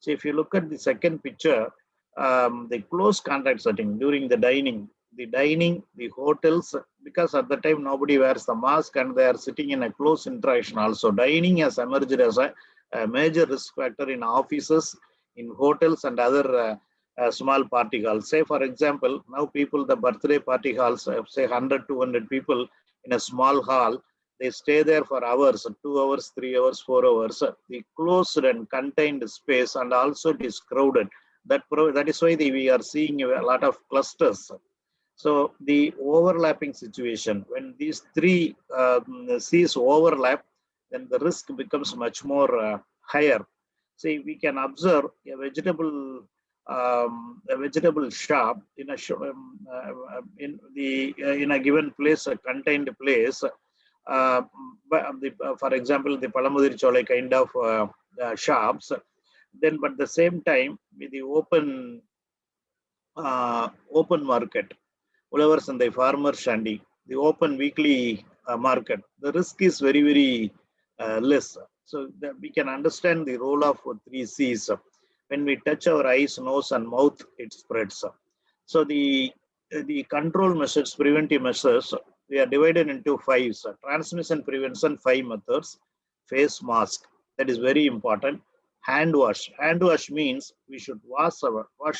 So if you look at the second picture, the close contact setting during the dining, the hotels, because at the time nobody wears the mask and they are sitting in a close interaction also. Dining has emerged as a major risk factor in offices, in hotels and other small party halls. Say for example, now the birthday party halls, say 100, 200 people in a small hall, they stay there for hours, 2 hours, 3 hours, 4 hours. The closed and contained space, and also it is crowded. That is why we are seeing a lot of clusters. So the overlapping situation, when these three C's overlap, then the risk becomes much more higher. See, we can observe a vegetable shop in a in a given place, a contained place. For example, the Palamudiri Cholai kind of shops. Then, but at the same time, with the open market, Ulavars and the farmer shandy, the open weekly market, the risk is very, very less. So that we can understand the role of 3 C's. When we touch our eyes, nose, and mouth, it spreads. So the control measures, preventive measures, we are divided into 5. Transmission prevention, 5 methods. Face mask, that is very important. Hand wash. Hand wash means we should wash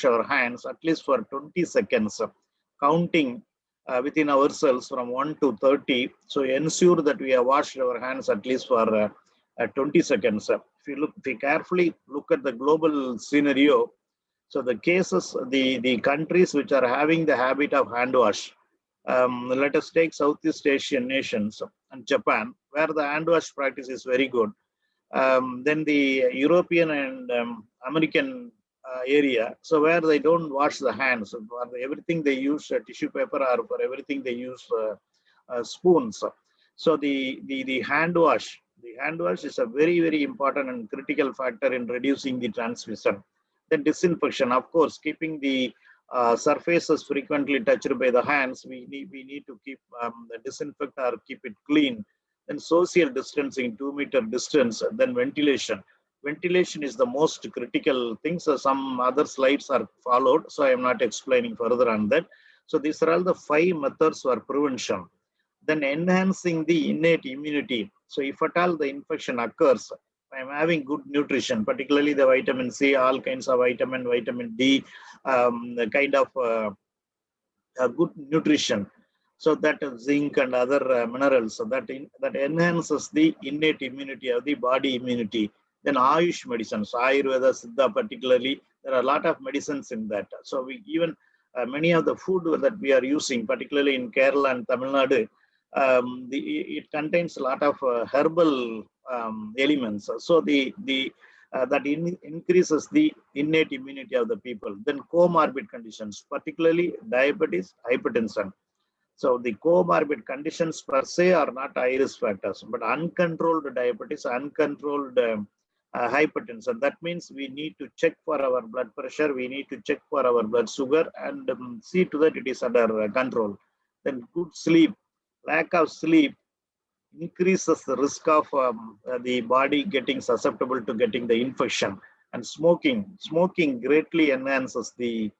our hands at least for 20 seconds, counting within ourselves from 1 to 30. So ensure that we have washed our hands at least for 20 seconds. If you carefully look at the global scenario, so the cases, the countries which are having the habit of hand wash, let us take Southeast Asian nations and Japan, where the hand wash practice is very good. Then the European and American area, so where they don't wash the hands, for everything they use tissue paper, or for everything they use spoons. So the hand wash is a very, very important and critical factor in reducing the transmission. Then disinfection, of course, keeping the surfaces frequently touched by the hands, we need to keep disinfect or keep it clean. Then social distancing, 2-meter distance. Then ventilation. Ventilation is the most critical thing. So some other slides are followed, so I am not explaining further on that. So these are all the 5 methods for prevention. Then enhancing the innate immunity. So if at all the infection occurs, I am having good nutrition, particularly the vitamin C, all kinds of vitamin D, kind of good nutrition. So that zinc and other minerals, so that enhances the innate immunity of the body immunity. Then Ayush medicines, Ayurveda, Siddha particularly, there are a lot of medicines in that. So we even many of the food that we are using, particularly in Kerala and Tamil Nadu, it contains a lot of herbal elements. So that increases the innate immunity of the people. Then comorbid conditions, particularly diabetes, hypertension. So the comorbid conditions per se are not high risk factors, but uncontrolled diabetes, uncontrolled hypertension, that means we need to check for our blood pressure, we need to check for our blood sugar, and see to that it is under control. Then good sleep, lack of sleep increases the risk of the body getting susceptible to getting the infection. And smoking greatly enhances the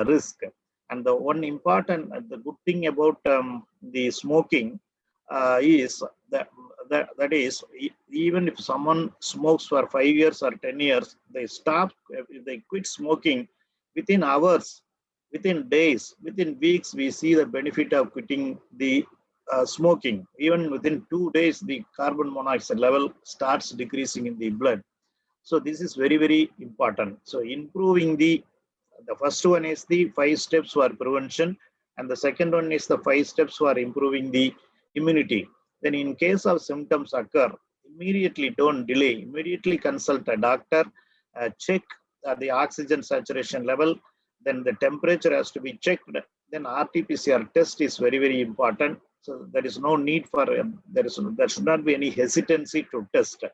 risk. And the one important, the good thing about the smoking is that is, even if someone smokes for 5 years or 10 years, they quit smoking within hours, within days, within weeks, we see the benefit of quitting the smoking. Even within 2 days, the carbon monoxide level starts decreasing in the blood. So this is very, very important. So improving the first one is the 5 steps for prevention, and the second one is the 5 steps for improving the immunity. Then in case of symptoms occur, immediately don't delay, immediately consult a doctor, check the oxygen saturation level, then the temperature has to be checked, then RT-PCR test is very, very important. So there is no need for, there should not be any hesitancy to test.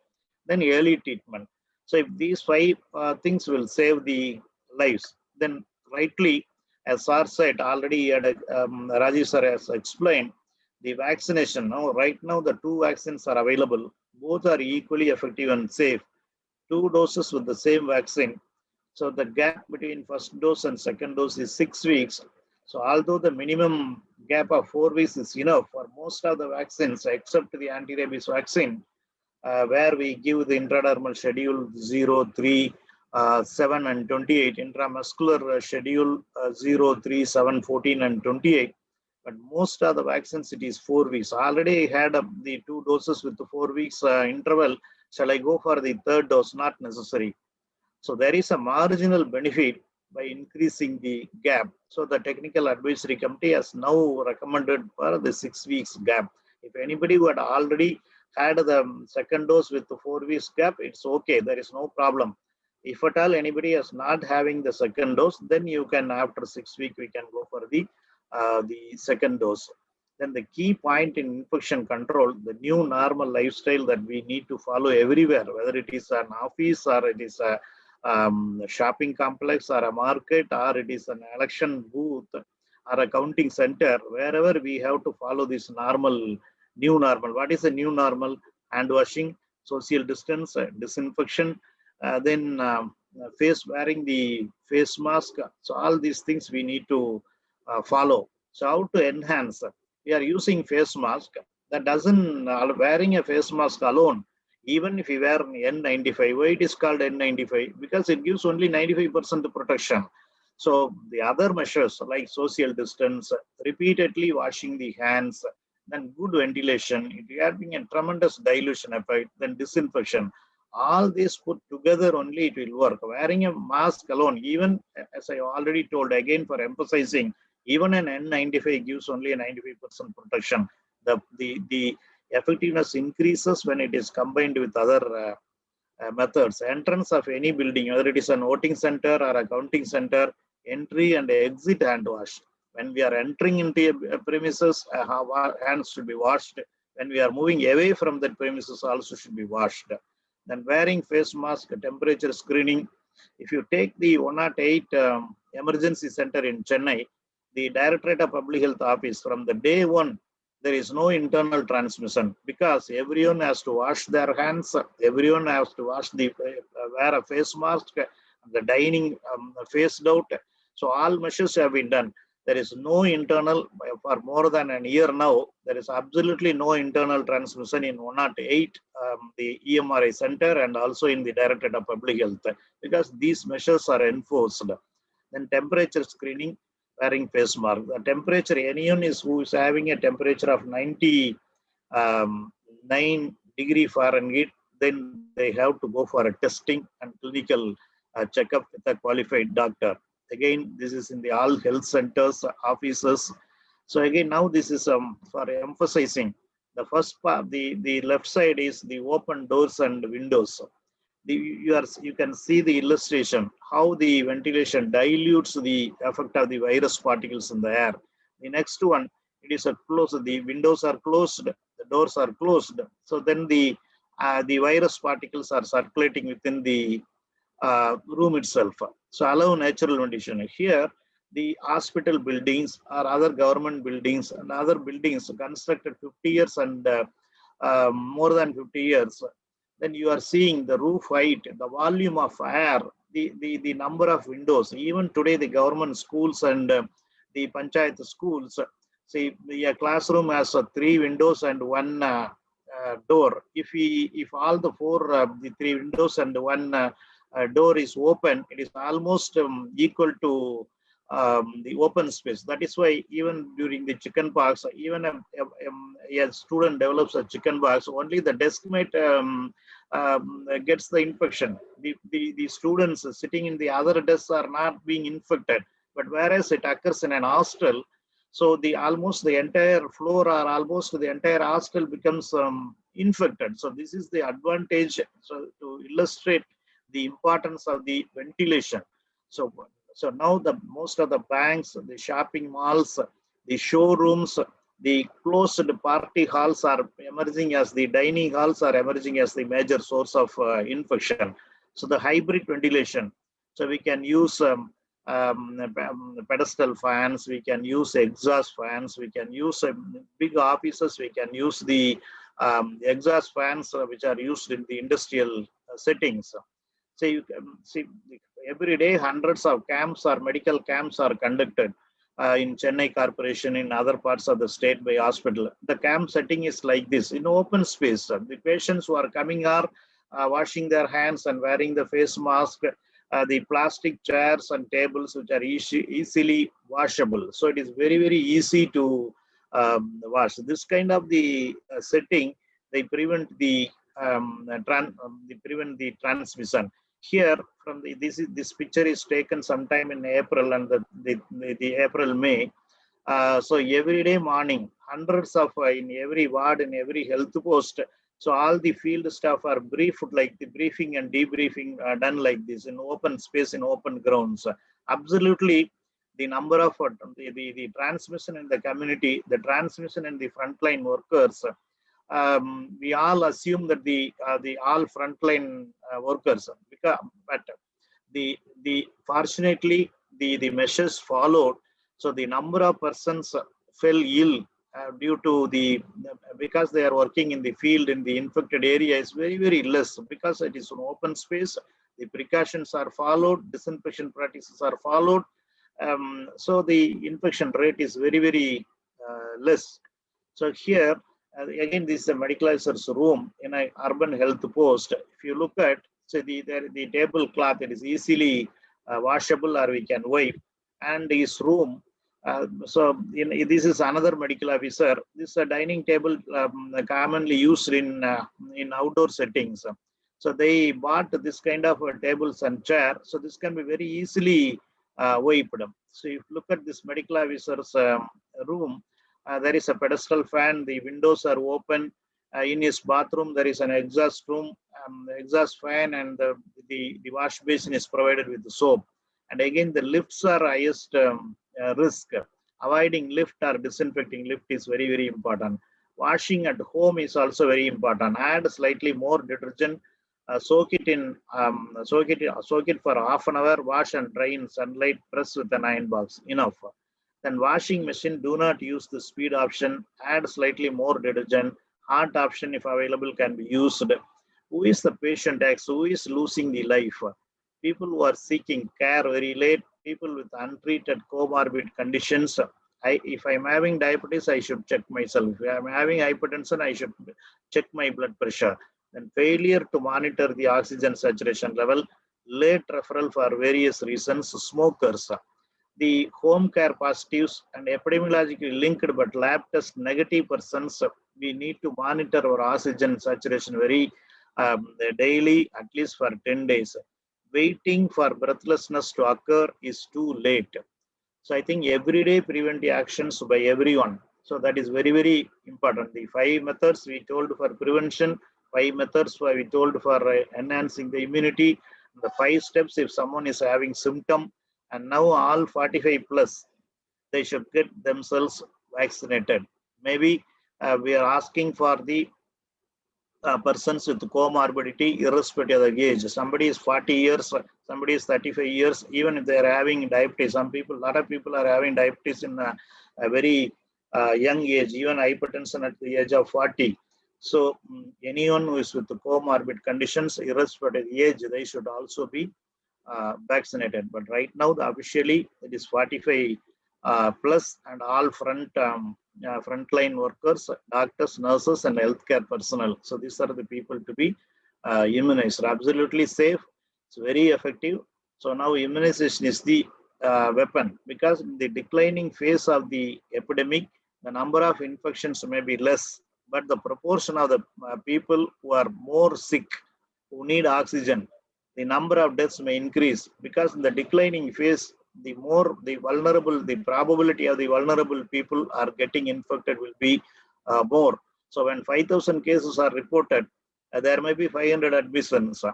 Then early treatment. So if these 5 things will save the lives, then rightly, as Sir said already, Rajiv sir has explained, the vaccination. Now, right now, the 2 vaccines are available. Both are equally effective and safe. 2 doses with the same vaccine. So the gap between first dose and second dose is 6 weeks. So although the minimum gap of 4 weeks is enough for most of the vaccines, except the anti-rabies vaccine, where we give the intradermal schedule 0, 3, 7 and 28, intramuscular schedule 0, 3, 7, 14 and 28. But most of the vaccines, it is 4 weeks. Already had the 2 doses with the 4 weeks interval. Shall I go for the 3rd dose? Not necessary. So there is a marginal benefit by increasing the gap. So the technical advisory committee has now recommended for the 6 weeks gap. If anybody who had already had the 2nd dose with the 4 weeks gap, it's okay. There is no problem. If at all anybody is not having the 2nd dose, then you can, after 6 weeks, we can go for the 2nd dose. Then the key point in infection control, the new normal lifestyle that we need to follow everywhere, whether it is an office or it is a shopping complex or a market or it is an election booth or a counting center, wherever we have to follow this normal, new normal. What is a new normal? Hand washing, social distance, disinfection, then wearing the face mask. So all these things we need to follow. So how to enhance? We are using face mask. That doesn't, wearing a face mask alone, even if you wear N95, why it is called N95? Because it gives only 95% protection. So the other measures like social distance, repeatedly washing the hands, then good ventilation, it having a tremendous dilution effect, then disinfection. All this put together only it will work. Wearing a mask alone, even as I already told, again for emphasizing, even an N95 gives only a 95% protection. The effectiveness increases when it is combined with other methods. Entrance of any building, whether it is an voting center or a counting center, entry and exit hand wash. When we are entering into a premises, our hands should be washed. When we are moving away from that premises, also should be washed. Then wearing face mask, temperature screening. If you take the 108 emergency center in Chennai, the Directorate of Public Health Office, from the day 1, there is no internal transmission because everyone has to wash their hands, everyone has to wear a face mask, the dining faced out. So all measures have been done. There is no internal, for more than a year now, there is absolutely no internal transmission in 108, the EMRI center, and also in the Directorate of Public Health, because these measures are enforced. Then temperature screening, wearing face mask. The temperature, anyone who is having a temperature of 99 degree Fahrenheit, then they have to go for a testing and clinical checkup with a qualified doctor. Again, this is in the all health centers, offices. So again, now this is for emphasizing. The first part, the left side is the open doors and windows. You can see the illustration, how the ventilation dilutes the effect of the virus particles in the air. The next one, it is closed, the windows are closed, the doors are closed. So then the virus particles are circulating within the room itself. So allow natural ventilation. Here, the hospital buildings or other government buildings and other buildings constructed 50 years and more than 50 years, then you are seeing the roof height, the volume of air, the number of windows. Even today, the government schools and the panchayat schools, see, a classroom has 3 windows and 1 door. If all the 3 windows and 1 door is open, it is almost equal to the open space. That is why even during the chicken pox, even a student develops a chicken pox, only the deskmate gets the infection. The students sitting in the other desks are not being infected, but whereas it occurs in an hostel, so almost the entire floor or almost the entire hostel becomes infected. So this is the advantage. So to illustrate the importance of the ventilation. So So now most of the banks, the shopping malls, the showrooms, the closed party halls are emerging as the dining halls are emerging as the major source of infection. So the hybrid ventilation. So we can use pedestal fans, we can use exhaust fans, we can use big offices, we can use the exhaust fans which are used in the industrial settings. So you can see every day hundreds of camps or medical camps are conducted in Chennai Corporation, in other parts of the state by hospital. The camp setting is like this, in open space. The patients who are coming are washing their hands and wearing the face mask, the plastic chairs and tables which are easily washable. So it is very, very easy to wash. This kind of the setting, they prevent the transmission. Here, from this picture is taken sometime in April and the April May. So every day morning, hundreds of in every ward, in every health post. So all the field staff are briefed, like the briefing and debriefing done like this in open space, in open grounds. Absolutely, the number of the transmission in the community, the transmission in the frontline workers. We all assume that the all frontline workers, but fortunately the measures followed. So the number of persons fell ill due to because they are working in the field in the infected area is very, very less, because it is an open space. The precautions are followed, disinfection practices are followed. So the infection rate is very, very less. So here, again, this is a medicalizer's room in an urban health post. If you look at, so the tablecloth, it is easily washable or we can wipe. And his room, this is another medical officer. This is a dining table commonly used in outdoor settings. So they bought this kind of tables and chair. So this can be very easily wiped. So if you look at this medical officer's room, there is a pedestal fan, the windows are open. In his bathroom, there is an exhaust exhaust fan, and the wash basin is provided with the soap. And again, the lifts are highest risk. Avoiding lift or disinfecting lift is very, very important. Washing at home is also very important. Add slightly more detergent, soak it for half an hour, wash and dry in sunlight, press with an iron box, enough. Then washing machine, do not use the speed option, add slightly more detergent, hot option if available can be used. Who is the patient X? Who is losing the life? People who are seeking care very late, people with untreated comorbid conditions. If I'm having diabetes, I should check myself. If I'm having hypertension, I should check my blood pressure. Then failure to monitor the oxygen saturation level, late referral for various reasons, smokers. The home care positives and epidemiologically linked but lab test negative persons, we need to monitor our oxygen saturation very daily, at least for 10 days. Waiting for breathlessness to occur is too late. So I think everyday preventive actions by everyone. So that is very, very important. The 5 methods we told for prevention, 5 methods we told for enhancing the immunity, the 5 steps if someone is having symptom, and now all 45 plus, they should get themselves vaccinated. Maybe we are asking for the persons with comorbidity irrespective of the age. Somebody is 40 years, somebody is 35 years, even if they are having diabetes. A lot of people are having diabetes in a very young age, even hypertension at the age of 40. So anyone who is with the comorbid conditions, irrespective of the age, they should also be vaccinated. But right now, officially, it is 45 plus, and all frontline workers, doctors, nurses, and healthcare personnel. So these are the people to be immunized. Absolutely safe. It's very effective. So now immunization is the weapon, because in the declining phase of the epidemic, the number of infections may be less, but the proportion of the people who are more sick, who need oxygen, the number of deaths may increase, because in the declining phase, the more the vulnerable, the probability of the vulnerable people are getting infected will be more. So when 5,000 cases are reported, there may be 500 admissions.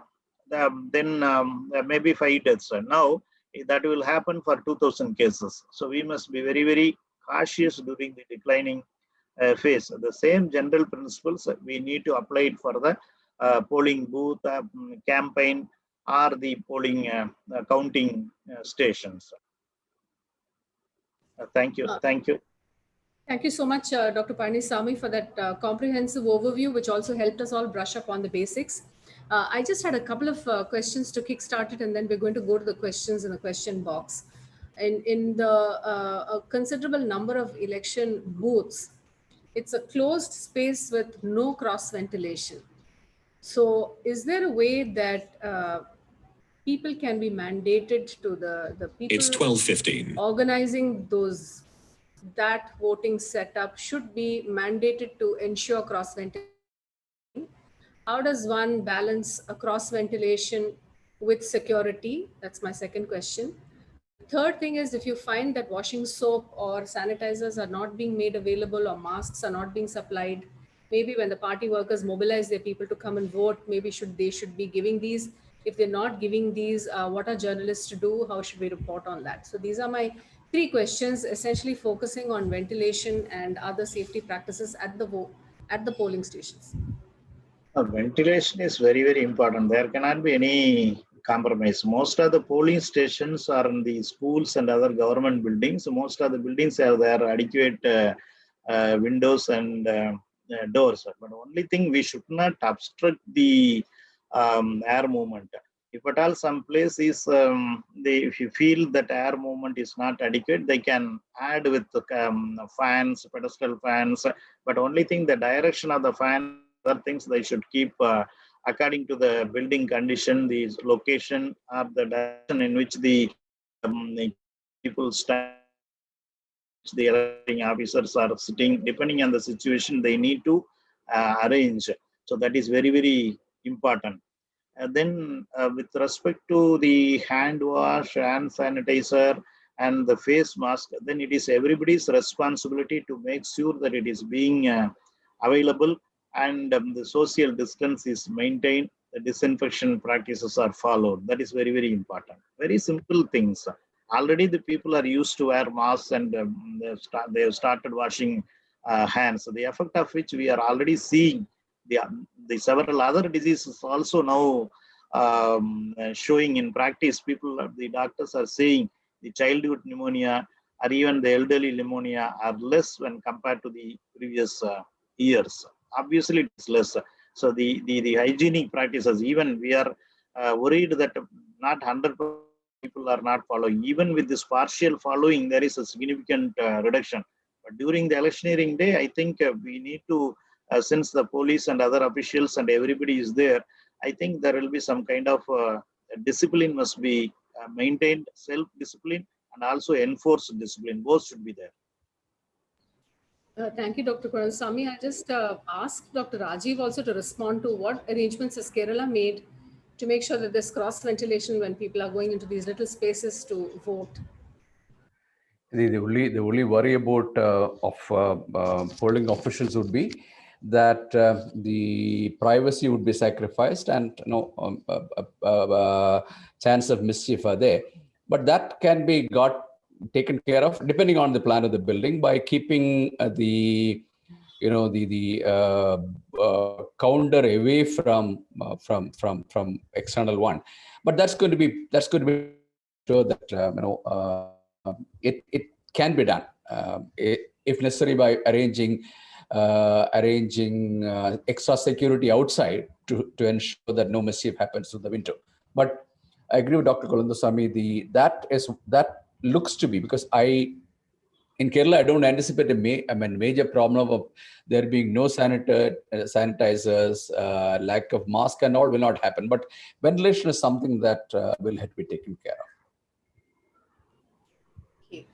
Then there may be 5 deaths. Now, that will happen for 2000 cases. So we must be very, very cautious during the declining phase. The same general principles we need to apply it for the polling booth campaign or the polling counting stations. Thank you. Thank you. Thank you so much, Dr. Palanisamy, for that comprehensive overview, which also helped us all brush up on the basics. I just had a couple of questions to kickstart it, and then we're going to go to the questions in the question box. In the a considerable number of election booths, it's a closed space with no cross ventilation. So is there a way that people can be mandated to the people? It's 12:15. Organizing that voting setup should be mandated to ensure cross ventilation. How does one balance a cross ventilation with security? That's my second question. Third thing is, if you find that washing soap or sanitizers are not being made available or masks are not being supplied, maybe when the party workers mobilize their people to come and vote, maybe they should be giving these. If they're not giving these, what are journalists to do? How should we report on that? So these are my three questions, essentially focusing on ventilation and other safety practices at the polling stations. Ventilation is very, very important. There cannot be any compromise. Most of the polling stations are in the schools and other government buildings. Most of the buildings have their adequate windows and doors. But the only thing, we should not obstruct the air movement. If at all some place is, if you feel that air movement is not adequate, they can add with fans, pedestal fans. But only thing, the direction of the fan, other things they should keep according to the building condition, the location or the direction in which the people stand, the electing officers are sitting. Depending on the situation, they need to arrange. So that is very, very important. Then with respect to the hand wash, hand sanitizer and the face mask, then it is everybody's responsibility to make sure that it is being available and the social distance is maintained, the disinfection practices are followed. That is very, very important. Very simple things. Already the people are used to wear masks and they have started washing hands. So the effect of which we are already seeing. The several other diseases also now showing in practice. The doctors are saying the childhood pneumonia or even the elderly pneumonia are less when compared to the previous years. Obviously, it's less. So the hygienic practices, even we are worried that not 100% people are not following. Even with this partial following, there is a significant reduction. But during the electioneering day, I think we need to, since the police and other officials and everybody is there, I think there will be some kind of discipline must be maintained, self-discipline and also enforced discipline. Both should be there. Thank you, Dr. Palanisamy. I just asked Dr. Rajiv also to respond to what arrangements has Kerala made to make sure that there's cross ventilation when people are going into these little spaces to vote. The only worry about polling officials would be that the privacy would be sacrificed and chance of mischief are there. But that can be taken care of depending on the plan of the building by keeping the counter away from external one. But that's going to be sure that it can be done if necessary by arranging extra security outside to ensure that no mischief happens through the window. But I agree with Dr. Kulandasamy. That looks to be, because in Kerala, I don't anticipate a major problem of there being no sanitizers, lack of mask and all will not happen. But ventilation is something that will have to be taken care of. Okay.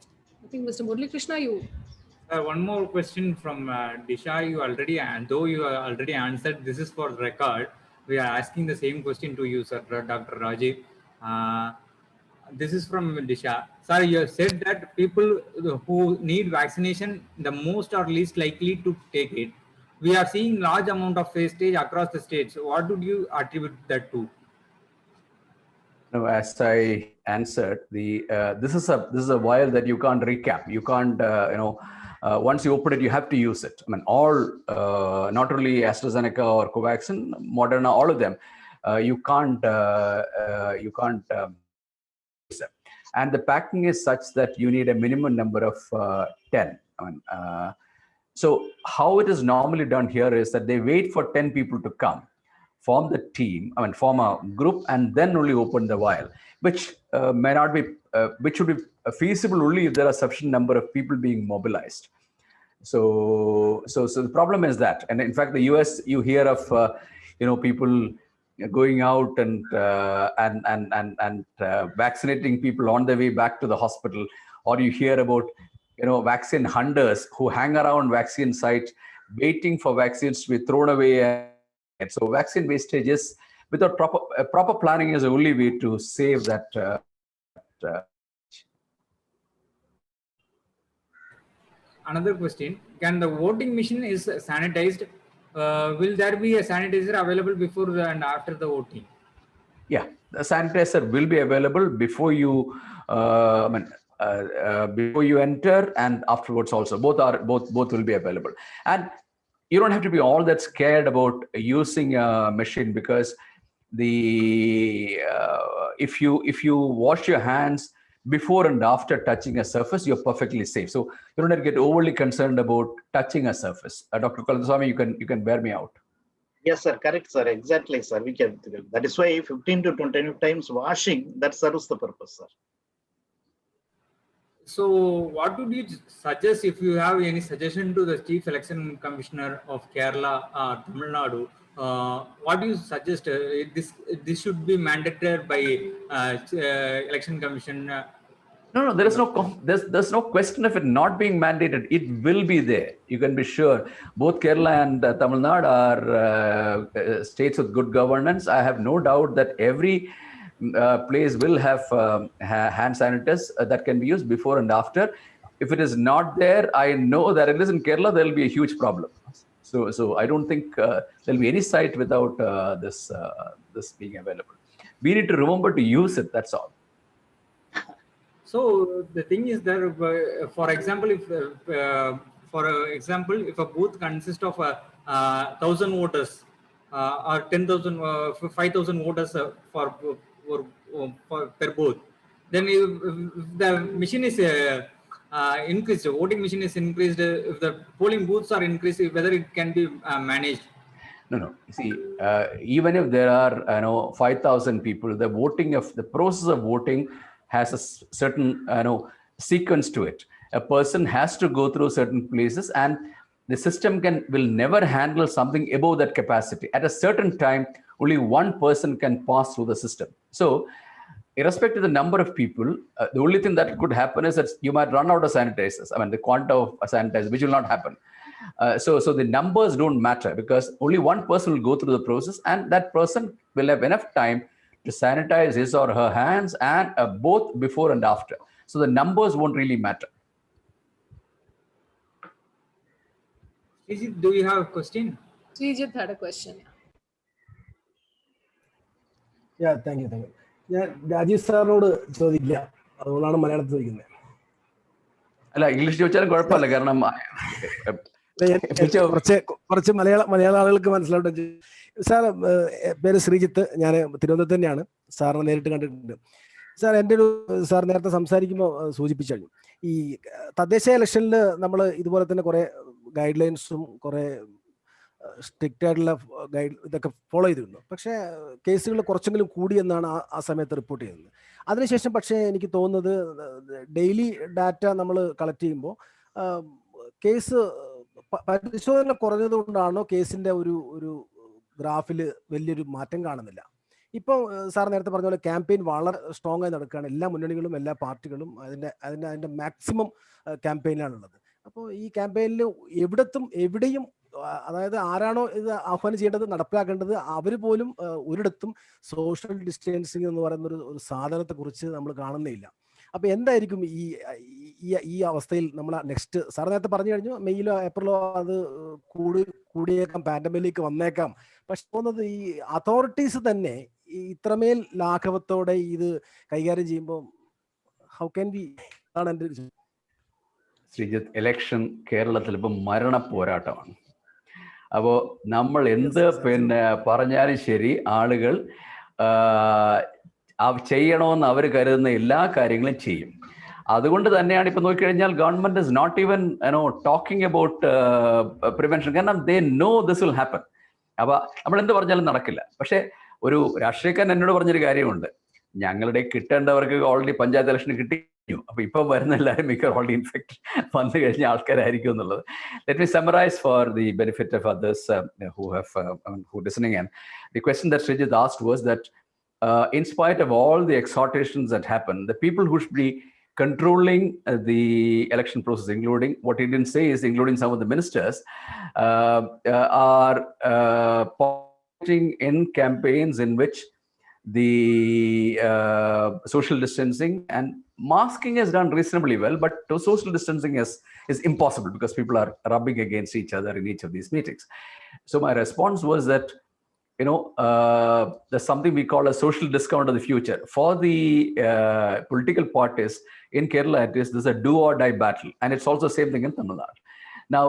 I think Mr. Murali Krishna, you. One more question from Disha. You already answered. This is for record. We are asking the same question to you, sir, Dr. Rajiv. This is from Disha. Sir, you have said that people who need vaccination, the most or least likely to take it. We are seeing large amount of wastage across the states. What would you attribute that to? As I answered, this is a vial that you can't recap. You can't, once you open it, you have to use it. I mean, all, not only AstraZeneca or Covaxin, Moderna, all of them, you can't use them. And the packing is such that you need a minimum number of 10. I mean, so how it is normally done here is that they wait for 10 people to come, form the team, form a group, and then only open the vial, which may not be, which should be feasible only if there are sufficient number of people being mobilized. So the problem is that, and in fact, the US, you hear of, people going out and vaccinating people on the way back to the hospital, or you hear about, vaccine hunters who hang around vaccine sites waiting for vaccines to be thrown away. And so vaccine wastage is, without proper planning, is the only way to save that. Another question: can the voting machine is sanitized? Will there be a sanitizer available before and after the voting? Yeah, the sanitizer will be available before you, before you enter and afterwards also. Both will be available. And you don't have to be all that scared about using a machine, because if you wash your hands before and after touching a surface, you're perfectly safe. So you don't have to get overly concerned about touching a surface. Dr. Kulandaswamy, you can bear me out. Yes, sir. Correct, sir. Exactly, sir. We can. That is why 15 to 20 times washing, that serves the purpose, sir. So what would you suggest, if you have any suggestion to the Chief Election Commissioner of Kerala or Tamil Nadu? What do you suggest? This should be mandated by Election Commission? No, there is there's no question of it not being mandated. It will be there. You can be sure. Both Kerala and Tamil Nadu are states with good governance. I have no doubt that every place will have hand sanitizers that can be used before and after. If it is not there, I know that it is in Kerala, there will be a huge problem. So I don't think there'll be any site without this being available. We need to remember to use it. That's all. So the thing is that, for example, if if a booth consists of 1,000 voters or 10,000, 5,000 voters per booth, then if the machine is increased, voting machine is increased, if the polling booths are increased, whether it can be managed. No. See, even if there are 5,000 people, the process of voting has a certain sequence to it. A person has to go through certain places, and the system will never handle something above that capacity. At a certain time, only one person can pass through the system. So, irrespective of the number of people, the only thing that could happen is that you might run out of sanitizers. The quantity of sanitizers, which will not happen. So the numbers don't matter, because only one person will go through the process, and that person will have enough time to sanitize his or her hands, and both before and after. So the numbers won't really matter. Do you have a question? Srijit had a question. Yeah, thank you. Yeah, Rajesh സാറിനോട് ചോദിക്കില്ല, അതുകൊണ്ടാണ് മലയാളത്തിൽ ചോദിക്കുന്നത്. അല്ല, English ചോദിച്ചാലും കുഴപ്പമില്ല, കാരണം കുറച്ച് മലയാള ആളുകൾക്ക് മനസ്സിലാവട്ടെ. സാർ, പേര് ശ്രീജിത്ത്, ഞാൻ തിരുവനന്തപുരത്ത് തന്നെയാണ്. സാറിനെ നേരിട്ട് കണ്ടിട്ടുണ്ട്. സാർ, സാർ നേരത്തെ സംസാരിക്കുമ്പോൾ സൂചിപ്പിച്ചു കഴിഞ്ഞു, ഈ തദ്ദേശ ഇലക്ഷനിൽ നമ്മൾ ഇതുപോലെ തന്നെ കുറെ ഗൈഡ് ലൈൻസും കുറെ സ്ട്രിക്റ്റ് ആയിട്ടുള്ള ഇതൊക്കെ ഫോളോ ചെയ്തിരുന്നു. പക്ഷേ കേസുകൾ കുറച്ചെങ്കിലും കൂടി എന്നാണ് ആ സമയത്ത് റിപ്പോർട്ട് ചെയ്യുന്നത്. അതിനുശേഷം പക്ഷേ എനിക്ക് തോന്നുന്നത് ഡെയിലി ഡാറ്റ നമ്മൾ കളക്ട് ചെയ്യുമ്പോൾ കേസ് പരിശോധന കുറഞ്ഞതുകൊണ്ടാണോ കേസിൻ്റെ ഒരു ഗ്രാഫിൽ വലിയൊരു മാറ്റം കാണുന്നില്ല. ഇപ്പോൾ സാർ നേരത്തെ പറഞ്ഞ പോലെ ക്യാമ്പയിൻ വളരെ സ്ട്രോങ് ആയി നടക്കുകയാണ്. എല്ലാ മുന്നണികളും എല്ലാ പാർട്ടികളും അതിൻ്റെ മാക്സിമം ക്യാമ്പയിനാണുള്ളത്. അപ്പോൾ ഈ ക്യാമ്പയിനിൽ എവിടെയും അതായത് ആരാണോ ഇത് ആഹ്വാനം ചെയ്യേണ്ടത്, നടപ്പിലാക്കേണ്ടത്, അവർ പോലും ഒരിടത്തും സോഷ്യൽ ഡിസ്റ്റൻസിങ് എന്ന് പറയുന്ന ഒരു സാധനത്തെക്കുറിച്ച് നമ്മൾ കാണുന്നില്ല. അപ്പോൾ എന്തായിരിക്കും ഈ അവസ്ഥയിൽ നമ്മൾ നെക്സ്റ്റ്, സാർ നേരത്തെ പറഞ്ഞു കഴിഞ്ഞു, മെയ്യിലോ ഏപ്രിലോ അത് കൂടിയേക്കാം, പാൻഡമിക് വന്നേക്കാം. പക്ഷെ തോന്നുന്നത് ഈ അതോറിറ്റീസ് തന്നെ ഇത്രമേൽ ലാഘവത്തോടെ ഇത് കൈകാര്യം ചെയ്യുമ്പോൾ ഹൗ ക്യാൻ ബി ആണ് എൻ്റെ ഒരു ശ്രീജിത്ത്, ഇലക്ഷൻ കേരളത്തിൽ ഇപ്പം മരണ പോരാട്ടമാണ്. അപ്പോൾ നമ്മൾ എന്ത് പിന്നെ പറഞ്ഞാലും ശരി, ആളുകൾ ചെയ്യണമെന്ന് അവർ കരുതുന്ന എല്ലാ കാര്യങ്ങളും ചെയ്യും. അതുകൊണ്ട് തന്നെയാണ് ഇപ്പൊ നോക്കിക്കഴിഞ്ഞാൽ government is not even talking about prevention. കാരണം they know this will happen. അപ്പൊ നമ്മൾ എന്ത് പറഞ്ഞാലും നടക്കില്ല. പക്ഷെ ഒരു രാഷ്ട്രീയക്കാരൻ എന്നോട് പറഞ്ഞൊരു കാര്യമുണ്ട്, ഞങ്ങളുടെ കിട്ടേണ്ടവർക്ക് ഓൾറെഡി പഞ്ചായത്ത് ഇലക്ഷന് കിട്ടി, അപ്പൊ ഇപ്പൊ വരുന്ന എല്ലാവരും മിക്കവാറും ഓൾറെഡി ഇൻഫെക്ട് വന്നു കഴിഞ്ഞ ആൾക്കാരായിരിക്കും എന്നുള്ളത്. Let me summarise for the benefit of others who listening in. The question that Srijit asked was that in spite of all the exhortations that happen, the people who should be controlling the election process, including what he didn't say is including some of the ministers, are participating in campaigns in which the social distancing and masking is done reasonably well, but social distancing is impossible because people are rubbing against each other in each of these meetings. So my response was that there's something we call a social discount of the future. For the political parties in Kerala, there's a do or die battle. And it's also the same thing in Tamil Nadu. Now,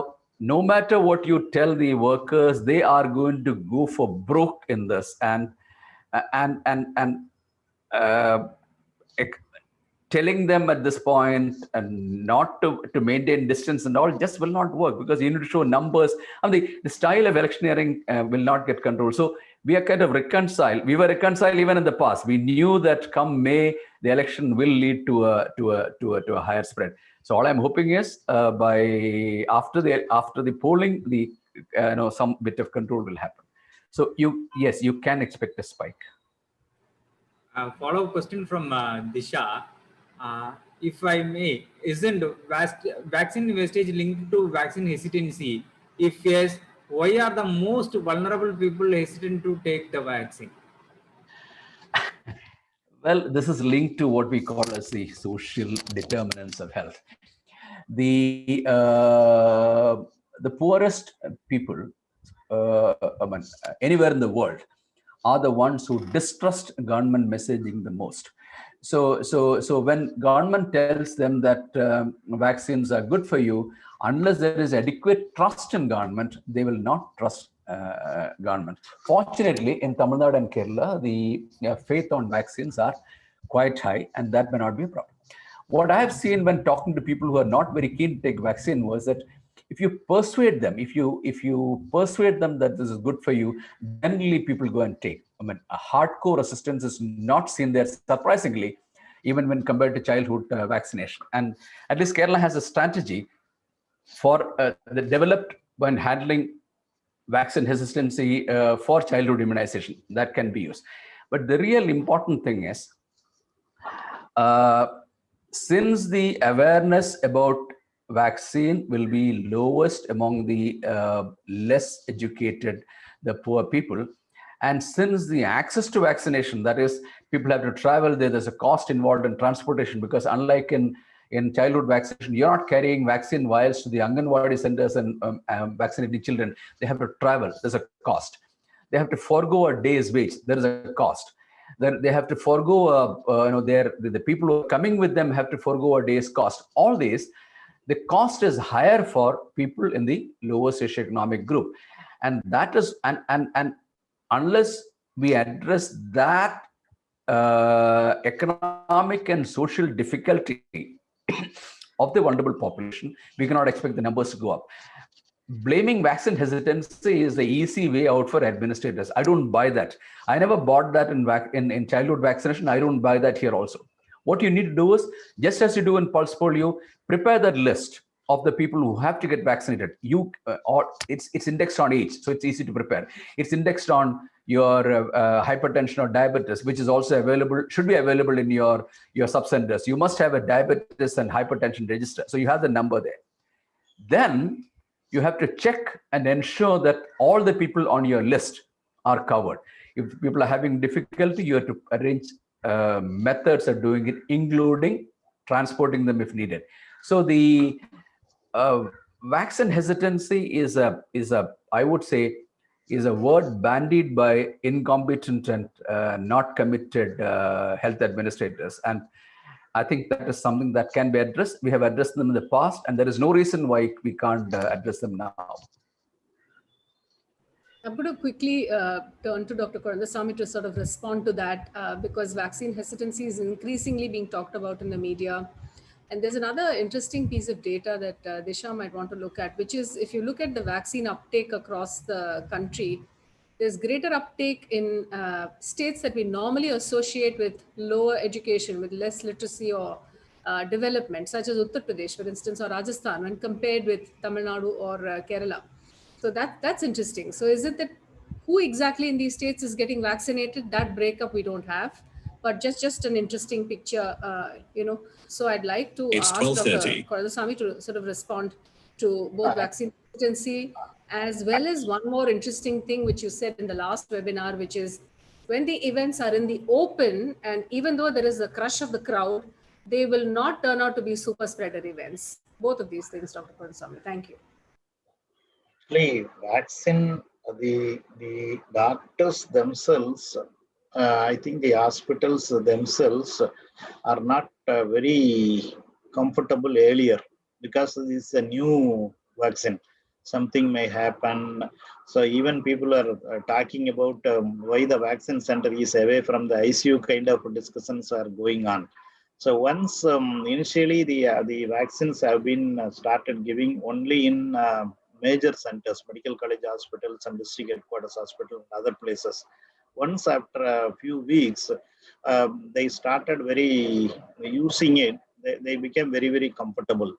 no matter what you tell the workers, they are going to go for broke in this. And telling them at this point and not to maintain distance and all just will not work, because you need to show numbers. I mean, the style of electioneering will not get controlled. So we are kind of reconciled. We were reconciled even in the past. We knew that come May, the election will lead to a higher spread. So all I'm hoping is by after the polling, some bit of control will happen. So you can expect a spike. Follow-up question from Disha. If I may, isn't vaccine wastage linked to vaccine hesitancy? If yes, why are the most vulnerable people hesitant to take the vaccine? Well, this is linked to what we call as the social determinants of health. The poorest people anywhere in the world are the ones who distrust government messaging the most. So when government tells them that vaccines are good for you, unless there is adequate trust in government, they will not trust government. Fortunately, in Tamil Nadu and Kerala, the faith on vaccines are quite high, and that may not be a problem. What I have seen when talking to people who are not very keen to take vaccine was that if you persuade them, if you persuade them that this is good for you, generally people go and take. I mean, a hardcore resistance is not seen there, surprisingly, even when compared to childhood vaccination. And at least Kerala has a strategy for developed when handling vaccine hesitancy for childhood immunization that can be used. But the real important thing is, since the awareness about vaccine will be lowest among the less educated, the poor people, and since the access to vaccination, that is, people have to travel, there's a cost involved in transportation, because unlike in childhood vaccination, you're not carrying vaccine vials to the Anganwadi centers and vaccinating children. They have to travel, there's a cost. They have to forego a day's wage, there is a cost. Then they have to forego the people who are coming with them have to forego a day's cost. All these, the cost is higher for people in the lower socioeconomic group, and that is and unless we address that economic and social difficulty of the vulnerable population, we cannot expect the numbers to go up. Blaming vaccine hesitancy is the easy way out for administrators. I don't buy that. I never bought that in childhood vaccination. I don't buy that here also. What you need to do is, just as you do in pulse polio, prepare that list of the people who have to get vaccinated. It's indexed on age, so it's easy to prepare. It's indexed on your hypertension or diabetes, which is also available, should be available in your sub-centers. You must have a diabetes and hypertension register, so you have the number there. Then you have to check and ensure that all the people on your list are covered. If people are having difficulty, you have to arrange methods of doing it, including transporting them if needed. So the vaccine hesitancy is a I would say is a word bandied by incompetent and not committed health administrators. And I think that is something that can be addressed. We have addressed them in the past, and there is no reason why we can't address them now. I'm going to quickly turn to Dr. Korandasamy to sort of respond to that because vaccine hesitancy is increasingly being talked about in the media. And there's another interesting piece of data that Disha might want to look at, which is if you look at the vaccine uptake across the country, there's greater uptake in states that we normally associate with lower education, with less literacy or development, such as Uttar Pradesh, for instance, or Rajasthan, when compared with Tamil Nadu or Kerala. So that's interesting. So is it that who exactly in these states is getting vaccinated? That breakup we don't have, but just an interesting picture, So I'd like to ask Dr. Korandasamy to sort of respond to both vaccine hesitancy, as well as one more interesting thing which you said in the last webinar, which is when the events are in the open, and even though there is a crush of the crowd, they will not turn out to be super spreader events. Both of these things, Dr. Korandasamy. Thank you. Vaccine, the doctors themselves, I think the hospitals themselves are not very comfortable earlier because this is a new vaccine. Something may happen. So even people are talking about why the vaccine center is away from the ICU kind of discussions are going on. So once initially the vaccines have been started giving only in major centers, medical college hospitals and district headquarters hospital and other places. Once after a few weeks, they started very using it. They became very, very comfortable.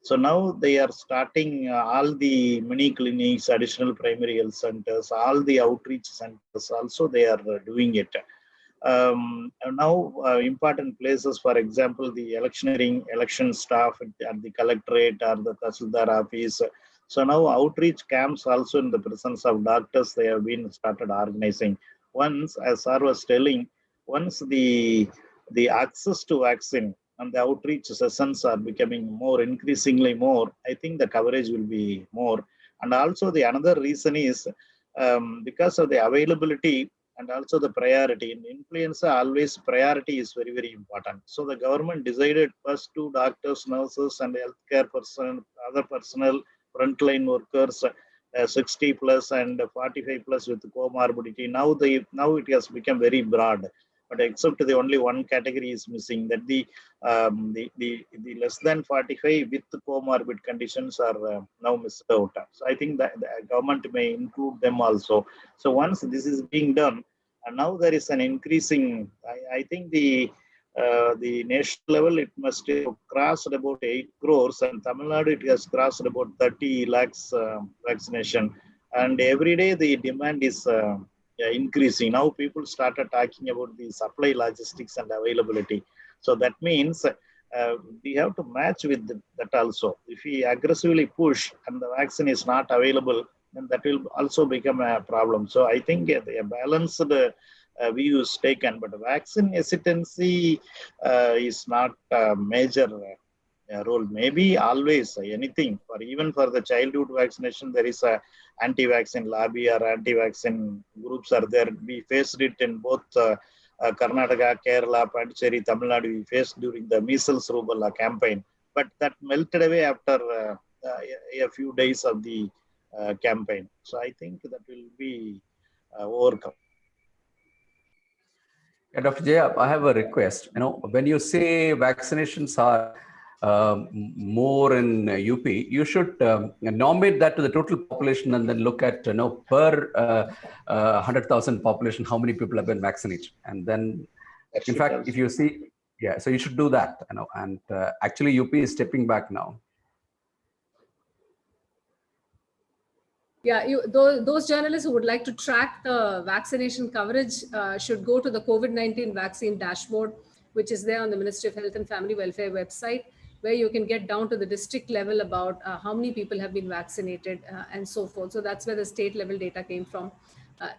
So now they are starting all the mini clinics, additional primary health centers, all the outreach centers also they are doing it. Now important places, for example, the election staff at the collectorate or the Tahsildar office. So now outreach camps also in the presence of doctors, they have been started organizing. Once, as Sir was telling, once the access to vaccine and the outreach sessions are becoming more, increasingly more, I think the coverage will be more. And also the another reason is because of the availability and also the priority. In influenza, always priority is very, very important. So the government decided first to doctors, nurses, and healthcare person, other personnel, frontline workers, 60 plus and 45 plus with comorbidity. Now it has become very broad. But except the only one category is missing, that the less than 45 with comorbid conditions are now missed out. So I think that the government may include them also. So once this is being done, and now there is an increasing, I think the national level, it must have crossed about 8 crores, and Tamil Nadu, it has crossed about 30 lakhs vaccination. And every day the demand is increasing. Now people started talking about the supply logistics and availability. So that means we have to match with that also. If we aggressively push and the vaccine is not available, then that will also become a problem. So I think a balanced view is taken, but vaccine hesitancy is not a major role. Maybe always anything, for even for the childhood vaccination, there is a anti-vaccine lobby or anti-vaccine groups are there. We faced it in both Karnataka, Kerala, Pondicherry, Tamil Nadu. We faced during the measles rubella campaign, but that melted away after a few days of the campaign. So I think that will be overcome. Yeah, Dr. Jaya, I have a request. When you say vaccinations are more in UP, you should nominate that to the total population and then look at per 100,000 population how many people have been vaccinated, and then in fact if you see, yeah, so you should do that. And actually UP is stepping back now. Yeah, those journalists who would like to track the vaccination coverage should go to the COVID-19 vaccine dashboard, which is there on the Ministry of Health and Family Welfare website, where you can get down to the district level about how many people have been vaccinated and so forth. So that's where the state level data came from.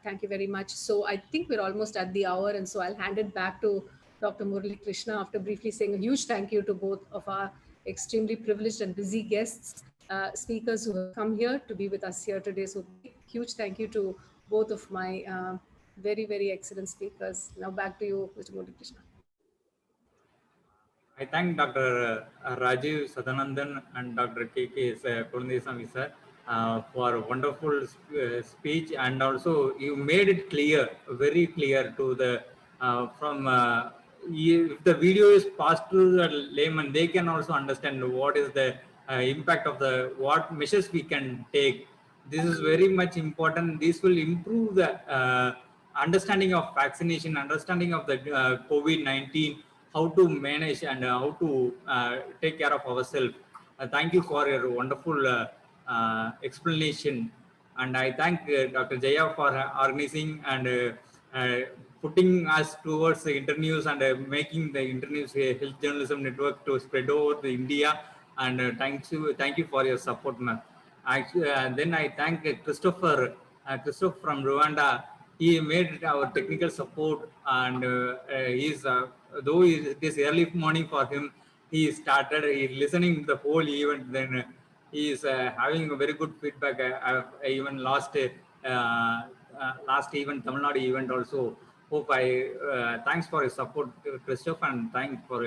Thank you very much. So I think we're almost at the hour, and so I'll hand it back to Dr. Murali Krishna after briefly saying a huge thank you to both of our extremely privileged and busy guests, speakers who have come here to be with us here today. So huge thank you to both of my very, very excellent speakers. Now back to you, Mr. Murali Krishna. I thank Dr. Rajiv Sadanandan and Dr. K.K. Kurundeswamy sir for a wonderful speech, and also you made it clear, very clear to the if the video is passed to the layman, they can also understand what is the impact of what measures we can take. This is very much important. This will improve the understanding of vaccination, understanding of the COVID-19, how to manage and how to take care of ourselves. Thank you for your wonderful explanation. And I thank Dr. Jaya for organizing and putting us towards the internews and making the internews health journalism network to spread over the India. And thank you for your support, ma'am. Actually, then I thank Christopher from Rwanda. He made our technical support, and he's though it is early morning for him, he started listening the whole event. Then he is having a very good feedback. Even last event, Tamil Nadu event also. Hope thanks for your support, Christopher, and thanks for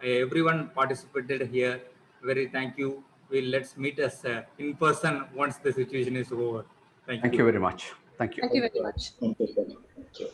everyone participated here. Very thank you. Let's meet us in person once the situation is over. Thank you. Thank you very much. Thank you. Thank you very much. Thank you.